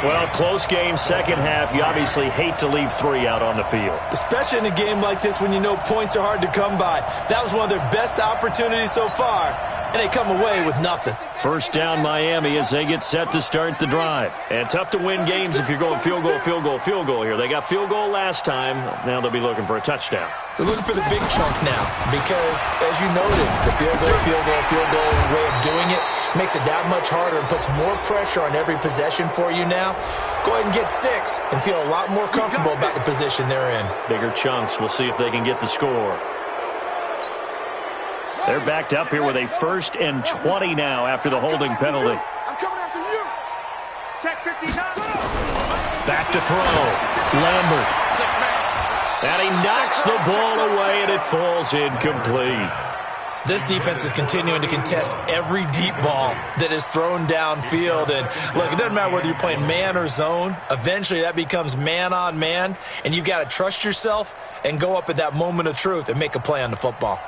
Well, close game, second half. You obviously hate to leave 3 out on the field. Especially in a game like this when you know points are hard to come by. That was one of their best opportunities so far, and they come away with nothing. First down Miami as they get set to start the drive. And tough to win games if you're going field goal, field goal, field goal here. They got field goal last time. Now they'll be looking for a touchdown. They're looking for the big chunk now because, as you noted, the field goal way of doing it makes it that much harder and puts more pressure on every possession for you now. Go ahead and get 6 and feel a lot more comfortable about the position they're in. Bigger chunks. We'll see if they can get the score. They're backed up here with a 1st and 20 now after the holding penalty. I'm coming after you. Check 59. Back to throw. Lambert. And he knocks the ball away, and it falls incomplete. This defense is continuing to contest every deep ball that is thrown downfield. And, look, it doesn't matter whether you're playing man or zone. Eventually, that becomes man-on-man, and you've got to trust yourself and go up at that moment of truth and make a play on the football.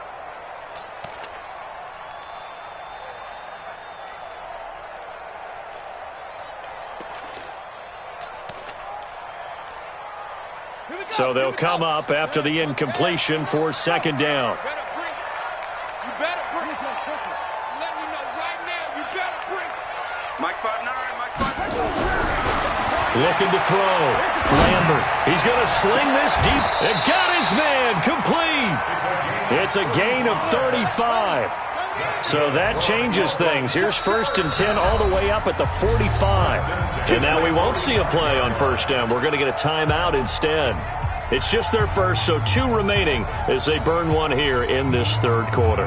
So they'll come up after the incompletion for 2nd down. You better bring it. Let me know right now. You better bring it. Mike 5'9", Mike 5'9". Looking to throw. Lambert. He's going to sling this deep. And got his man complete. It's a gain of 35. So that changes things. Here's 1st and 10 all the way up at the 45. And now we won't see a play on first down. We're going to get a timeout instead. It's just their first, so 2 remaining as they burn one here in this third quarter.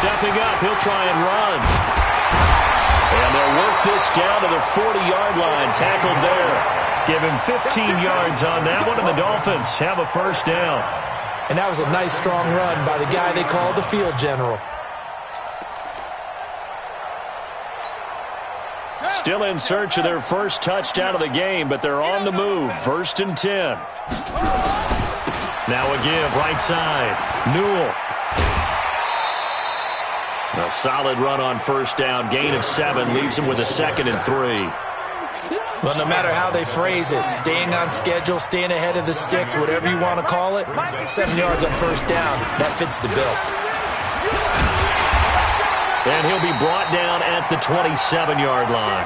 stepping up. He'll try and run. And they'll work this down to the 40-yard line. Tackled there. Give him 15 yards on that one, and the Dolphins have a first down. And that was a nice, strong run by the guy they call the field general. Still in search of their first touchdown of the game, but they're on the move. 1st and 10. Now a give, right side. Newell. A solid run on first down. Gain of 7 leaves him with a 2nd and 3. Well, no matter how they phrase it, staying on schedule, staying ahead of the sticks, whatever you want to call it, 7 yards on first down, that fits the bill. And he'll be brought down at the 27-yard line.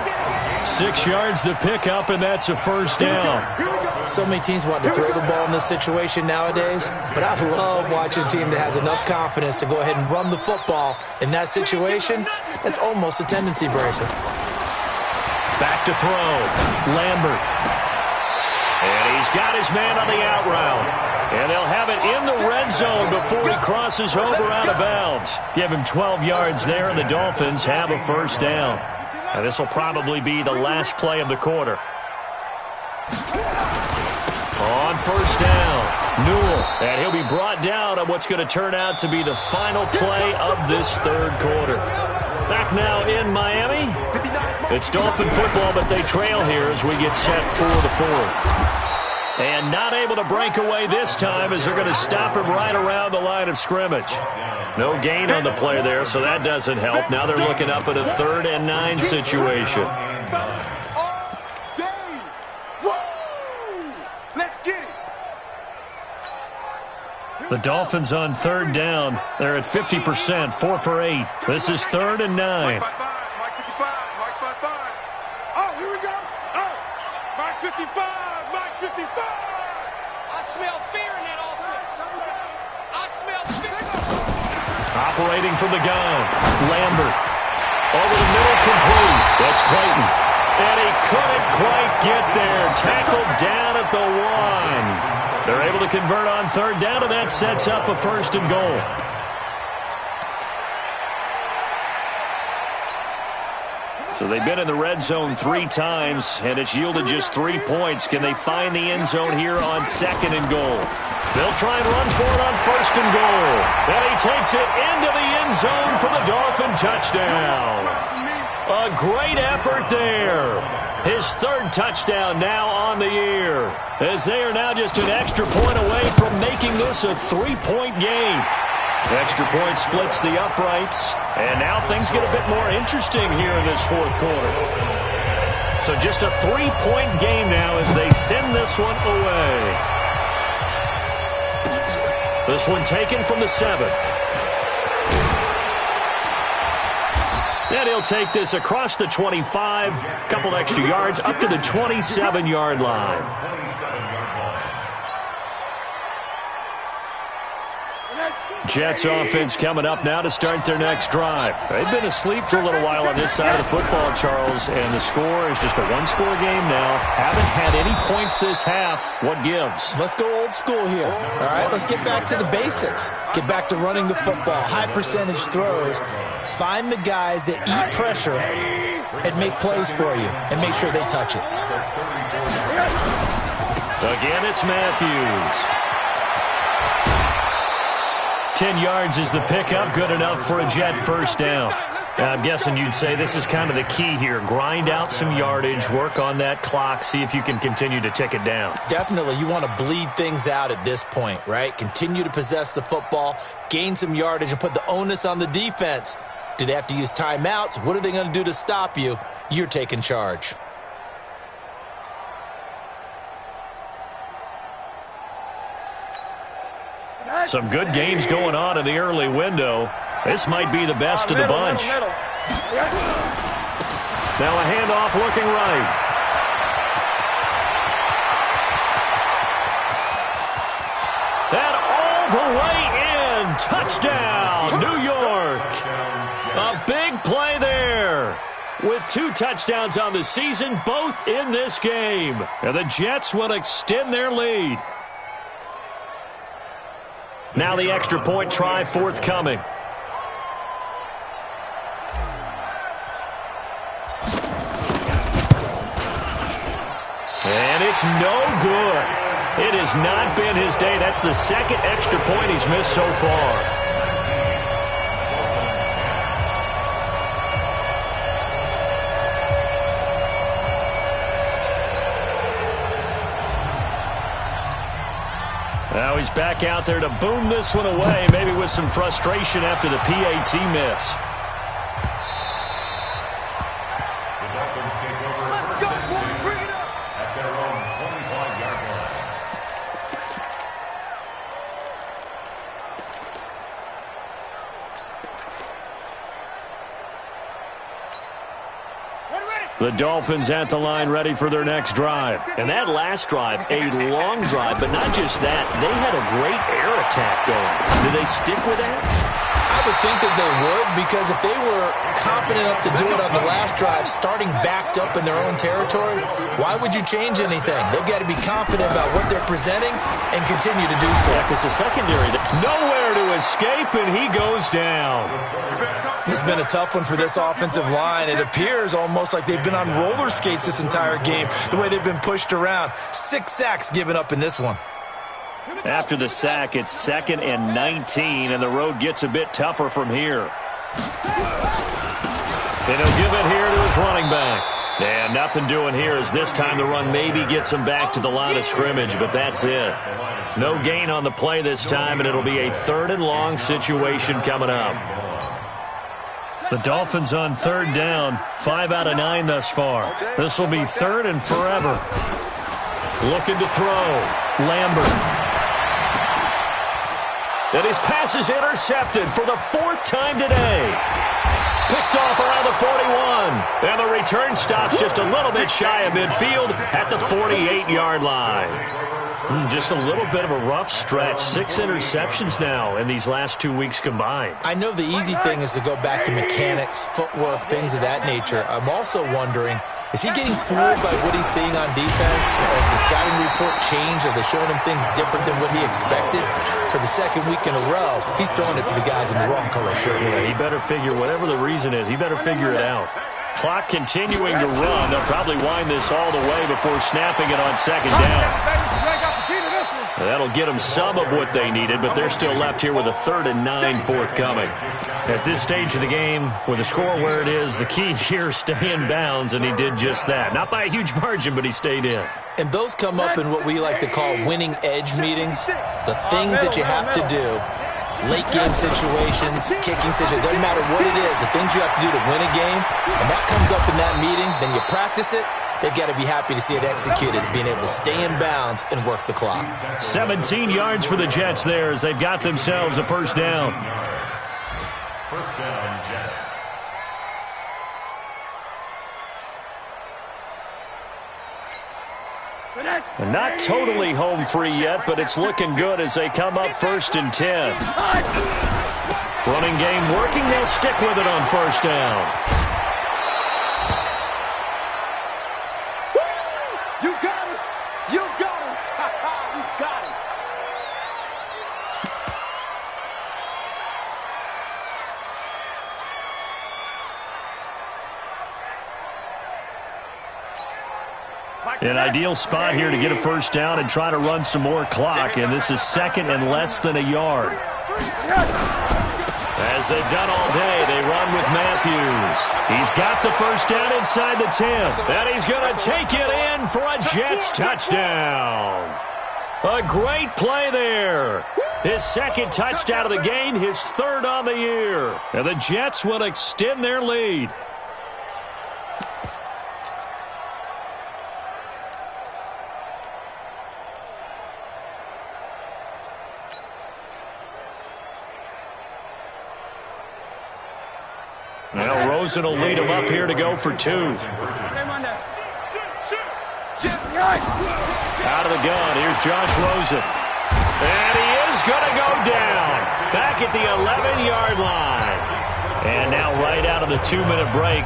6 yards to pick up, and that's a first down. So many teams want to throw the ball in this situation nowadays, but I love watching a team that has enough confidence to go ahead and run the football. In that situation, that's almost a tendency breaker. Back to throw. Lambert. And he's got his man on the out route. And they'll have it in the red zone before he crosses over out of bounds. Give him 12 yards there, and the Dolphins have a first down. And this will probably be the last play of the quarter. On first down, Newell. And he'll be brought down on what's going to turn out to be the final play of this third quarter. Back now in Miami. It's Dolphin football, but they trail here as we get set for the fourth. And not able to break away this time as they're going to stop him right around the line of scrimmage. No gain on the play there, so that doesn't help. Now they're looking up at a 3rd and 9 situation. The Dolphins on 3rd down. They're at 50%, 4 for 8. This is 3rd and 9. Oh, here we go. Oh, Mark 55. Mark 55. I smell fear in that offense. I smell fear. Operating from the gun. Lambert. Over the middle, complete. That's Clayton. And he couldn't quite get there. Tackled down at the 1. They're able to convert on 3rd down, and that sets up a 1st and goal. So they've been in the red zone 3 times, and it's yielded just 3 points. Can they find the end zone here on 2nd and goal? They'll try and run for it on 1st and goal. And he takes it into the end zone for the Dolphin touchdown. A great effort there. His 3rd touchdown now on the year, as they are now just an extra point away from making this a 3-point game. Extra point splits the uprights, and now things get a bit more interesting here in this 4th quarter. So just a 3-point game now as they send this one away. This one taken from the 7. And he'll take this across the 25, a couple extra yards, up to the 27-yard line. Jets offense coming up now to start their next drive. They've been asleep for a little while on this side of the football, Charles, and the score is just a 1-score game now. Haven't had any points this half. What gives? Let's go old school here. All right, let's get back to the basics. Get back to running the football, high percentage throws. Find the guys that eat pressure and make plays for you and make sure they touch it. Again, it's Matthews. 10 yards is the pickup, good enough for a Jet first down. Now, I'm guessing you'd say this is kind of the key here. Grind out some yardage, work on that clock, see if you can continue to tick it down. Definitely. You want to bleed things out at this point, right? Continue to possess the football, gain some yardage, and put the onus on the defense. Do they have to use timeouts? What are they going to do to stop you? You're taking charge. Some good games going on in the early window. This might be the best of the bunch. Now a handoff looking right. And all the way in. Touchdown, New York. A big play there. With 2 touchdowns on the season, both in this game. And the Jets will extend their lead. Now the extra point try forthcoming. it's no good. It has not been his day. That's the second extra point he's missed so far. Now he's back out there to boom this one away, maybe with some frustration after the PAT miss. The Dolphins take over at their own 25-yard line. The Dolphins at the line ready for their next drive. And that last drive, a long drive, but not just that. They had a great air attack going. Do they stick with that? I would think that they would, because if they were confident enough to do it on the last drive, starting backed up in their own territory, why would you change anything? They've got to be confident about what they're presenting and continue to do so. Yeah, because the secondary... Nowhere to escape, and he goes down. This has been a tough one for this offensive line. It appears almost like they've been on roller skates this entire game, the way they've been pushed around. 6 sacks given up in this one. After the sack, it's 2nd and 19, and the road gets a bit tougher from here. And he'll give it here to his running back. And nothing doing here as this time the run maybe gets him back to the line of scrimmage, but that's it. No gain on the play this time, and it'll be a 3rd and long situation coming up. The Dolphins on 3rd down, 5 out of 9 thus far. This will be 3rd and forever. Looking to throw. Lambert. And his pass is intercepted for the 4th time today. Picked off around the 41. And the return stops just a little bit shy of midfield at the 48-yard line. Just a little bit of a rough stretch. 6 interceptions now in these last 2 weeks combined. I know the easy thing is to go back to mechanics, footwork, things of that nature. I'm also wondering, is he getting fooled by what he's seeing on defense? Has the scouting report changed? Are they showing him things different than what he expected? For the 2nd week in a row, he's throwing it to the guys in the wrong color shirts. Yeah, he better figure, whatever the reason is, he better figure it out. Clock continuing to run. They'll probably wind this all the way before snapping it on 2nd down. That'll get them some of what they needed, but they're still left here with a 3rd and 9 forthcoming. At this stage of the game, with the score where it is, the key here, stay in bounds, and he did just that. Not by a huge margin, but he stayed in. And those come up in what we like to call winning edge meetings. The things that you have to do, late game situations, kicking situations, doesn't matter what it is, the things you have to do to win a game, and that comes up in that meeting, then you practice it. They've got to be happy to see it executed, being able to stay in bounds and work the clock. 17 yards for the Jets there as they've got themselves a 1st down. 1st down, Jets. And not totally home free yet, but it's looking good as they come up 1st and 10. Running game working, they'll stick with it on 1st down. You got it! You got it! Ha-ha! You got it! An ideal spot here to get a 1st down and try to run some more clock, and this is 2nd and less than a yard. As they've done all day, they run with Matthews. He's got the 1st down inside the 10, and he's going to take it in for a Jets touchdown. A great play there. His 2nd touchdown of the game, his 3rd on the year. And the Jets will extend their lead. Now Rosen will lead him up here to go for 2. Out of the gun, here's Josh Rosen. And he is going to go down. Back at the 11-yard line. And now right out of the 2-minute break,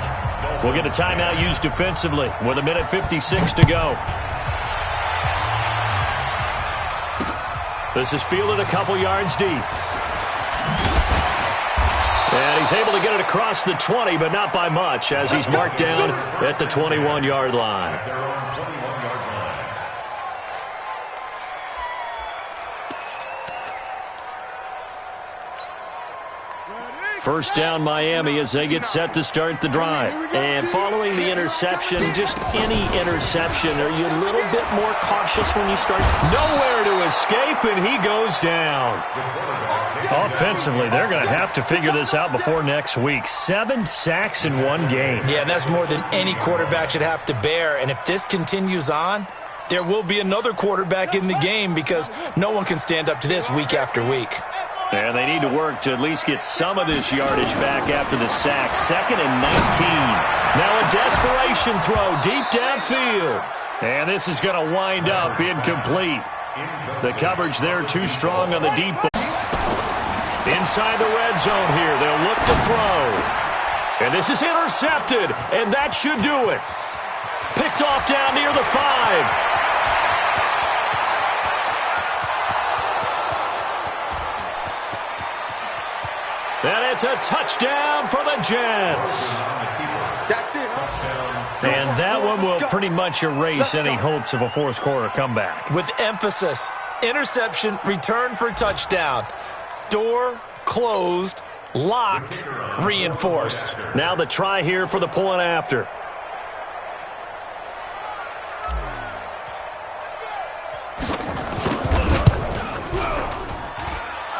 we'll get a timeout used defensively with 1:56 to go. This is fielded a couple yards deep. And he's able to get it across the 20, but not by much, as he's marked down at the 21-yard line. First down Miami as they get set to start the drive. And following the interception, just any interception, are you a little bit more cautious when you start? Nowhere to escape, and he goes down. Offensively, they're going to have to figure this out before next week. 7 sacks in one game. Yeah, and that's more than any quarterback should have to bear. And if this continues on, there will be another quarterback in the game because no one can stand up to this week after week. And they need to work to at least get some of this yardage back after the sack. 2nd and 19. Now a desperation throw deep downfield. And this is going to wind up incomplete. The coverage there too strong on the deep ball. Inside the red zone here. They'll look to throw. And this is intercepted. And that should do it. Picked off down near the 5. And it's a touchdown for the Jets. And that one will pretty much erase any hopes of a fourth quarter comeback. With emphasis, interception, return for touchdown. Door closed, locked, reinforced. Now the try here for the point after.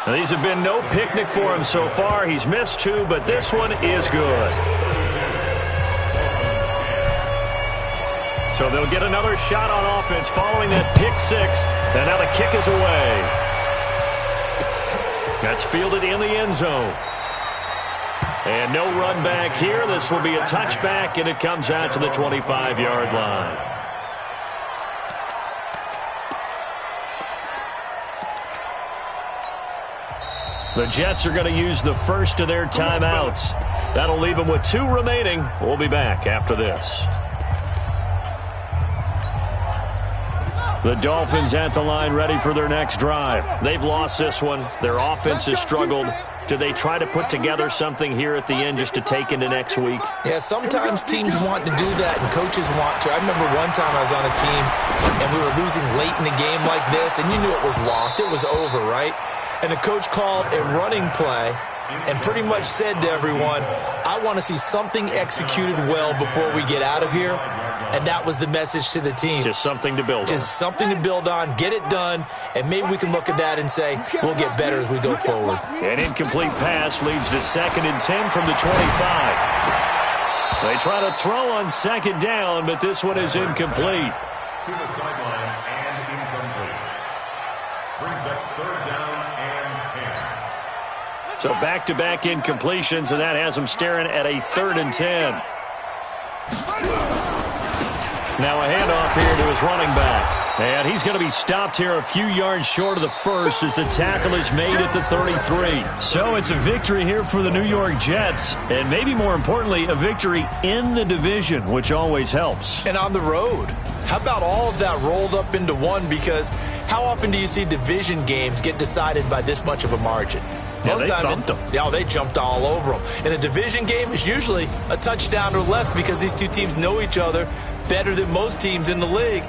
Now, these have been no picnic for him so far. He's missed 2, but this one is good. So they'll get another shot on offense following that pick 6. And now the kick is away. That's fielded in the end zone. And no run back here. This will be a touchback, and it comes out to the 25-yard line. The Jets are going to use the first of their timeouts. That'll leave them with 2 remaining. We'll be back after this. The Dolphins at the line ready for their next drive. They've lost this one. Their offense has struggled. Do they try to put together something here at the end just to take into next week? Yeah, sometimes teams want to do that and coaches want to. I remember one time I was on a team and we were losing late in the game like this and you knew it was lost. It was over, right? And the coach called a running play and pretty much said to everyone, I want to see something executed well before we get out of here. And that was the message to the team. Just something to build on. Just something to build on, get it done, and maybe we can look at that and say, we'll get better as we go forward. An incomplete pass leads to 2nd and 10 from the 25. They try to throw on 2nd down, but this one is incomplete. To the sideline and incomplete. Brings up 3rd down and 10. So back-to-back incompletions, and that has them staring at a 3rd and 10. Now a handoff here to his running back. And he's going to be stopped here a few yards short of the first as the tackle is made at the 33. So it's a victory here for the New York Jets. And maybe more importantly, a victory in the division, which always helps. And on the road. How about all of that rolled up into one? Because how often do you see division games get decided by this much of a margin? Yeah, they thumped them. Yeah, they jumped all over them. In a division game, it's usually a touchdown or less because these two teams know each other better than most teams in the league.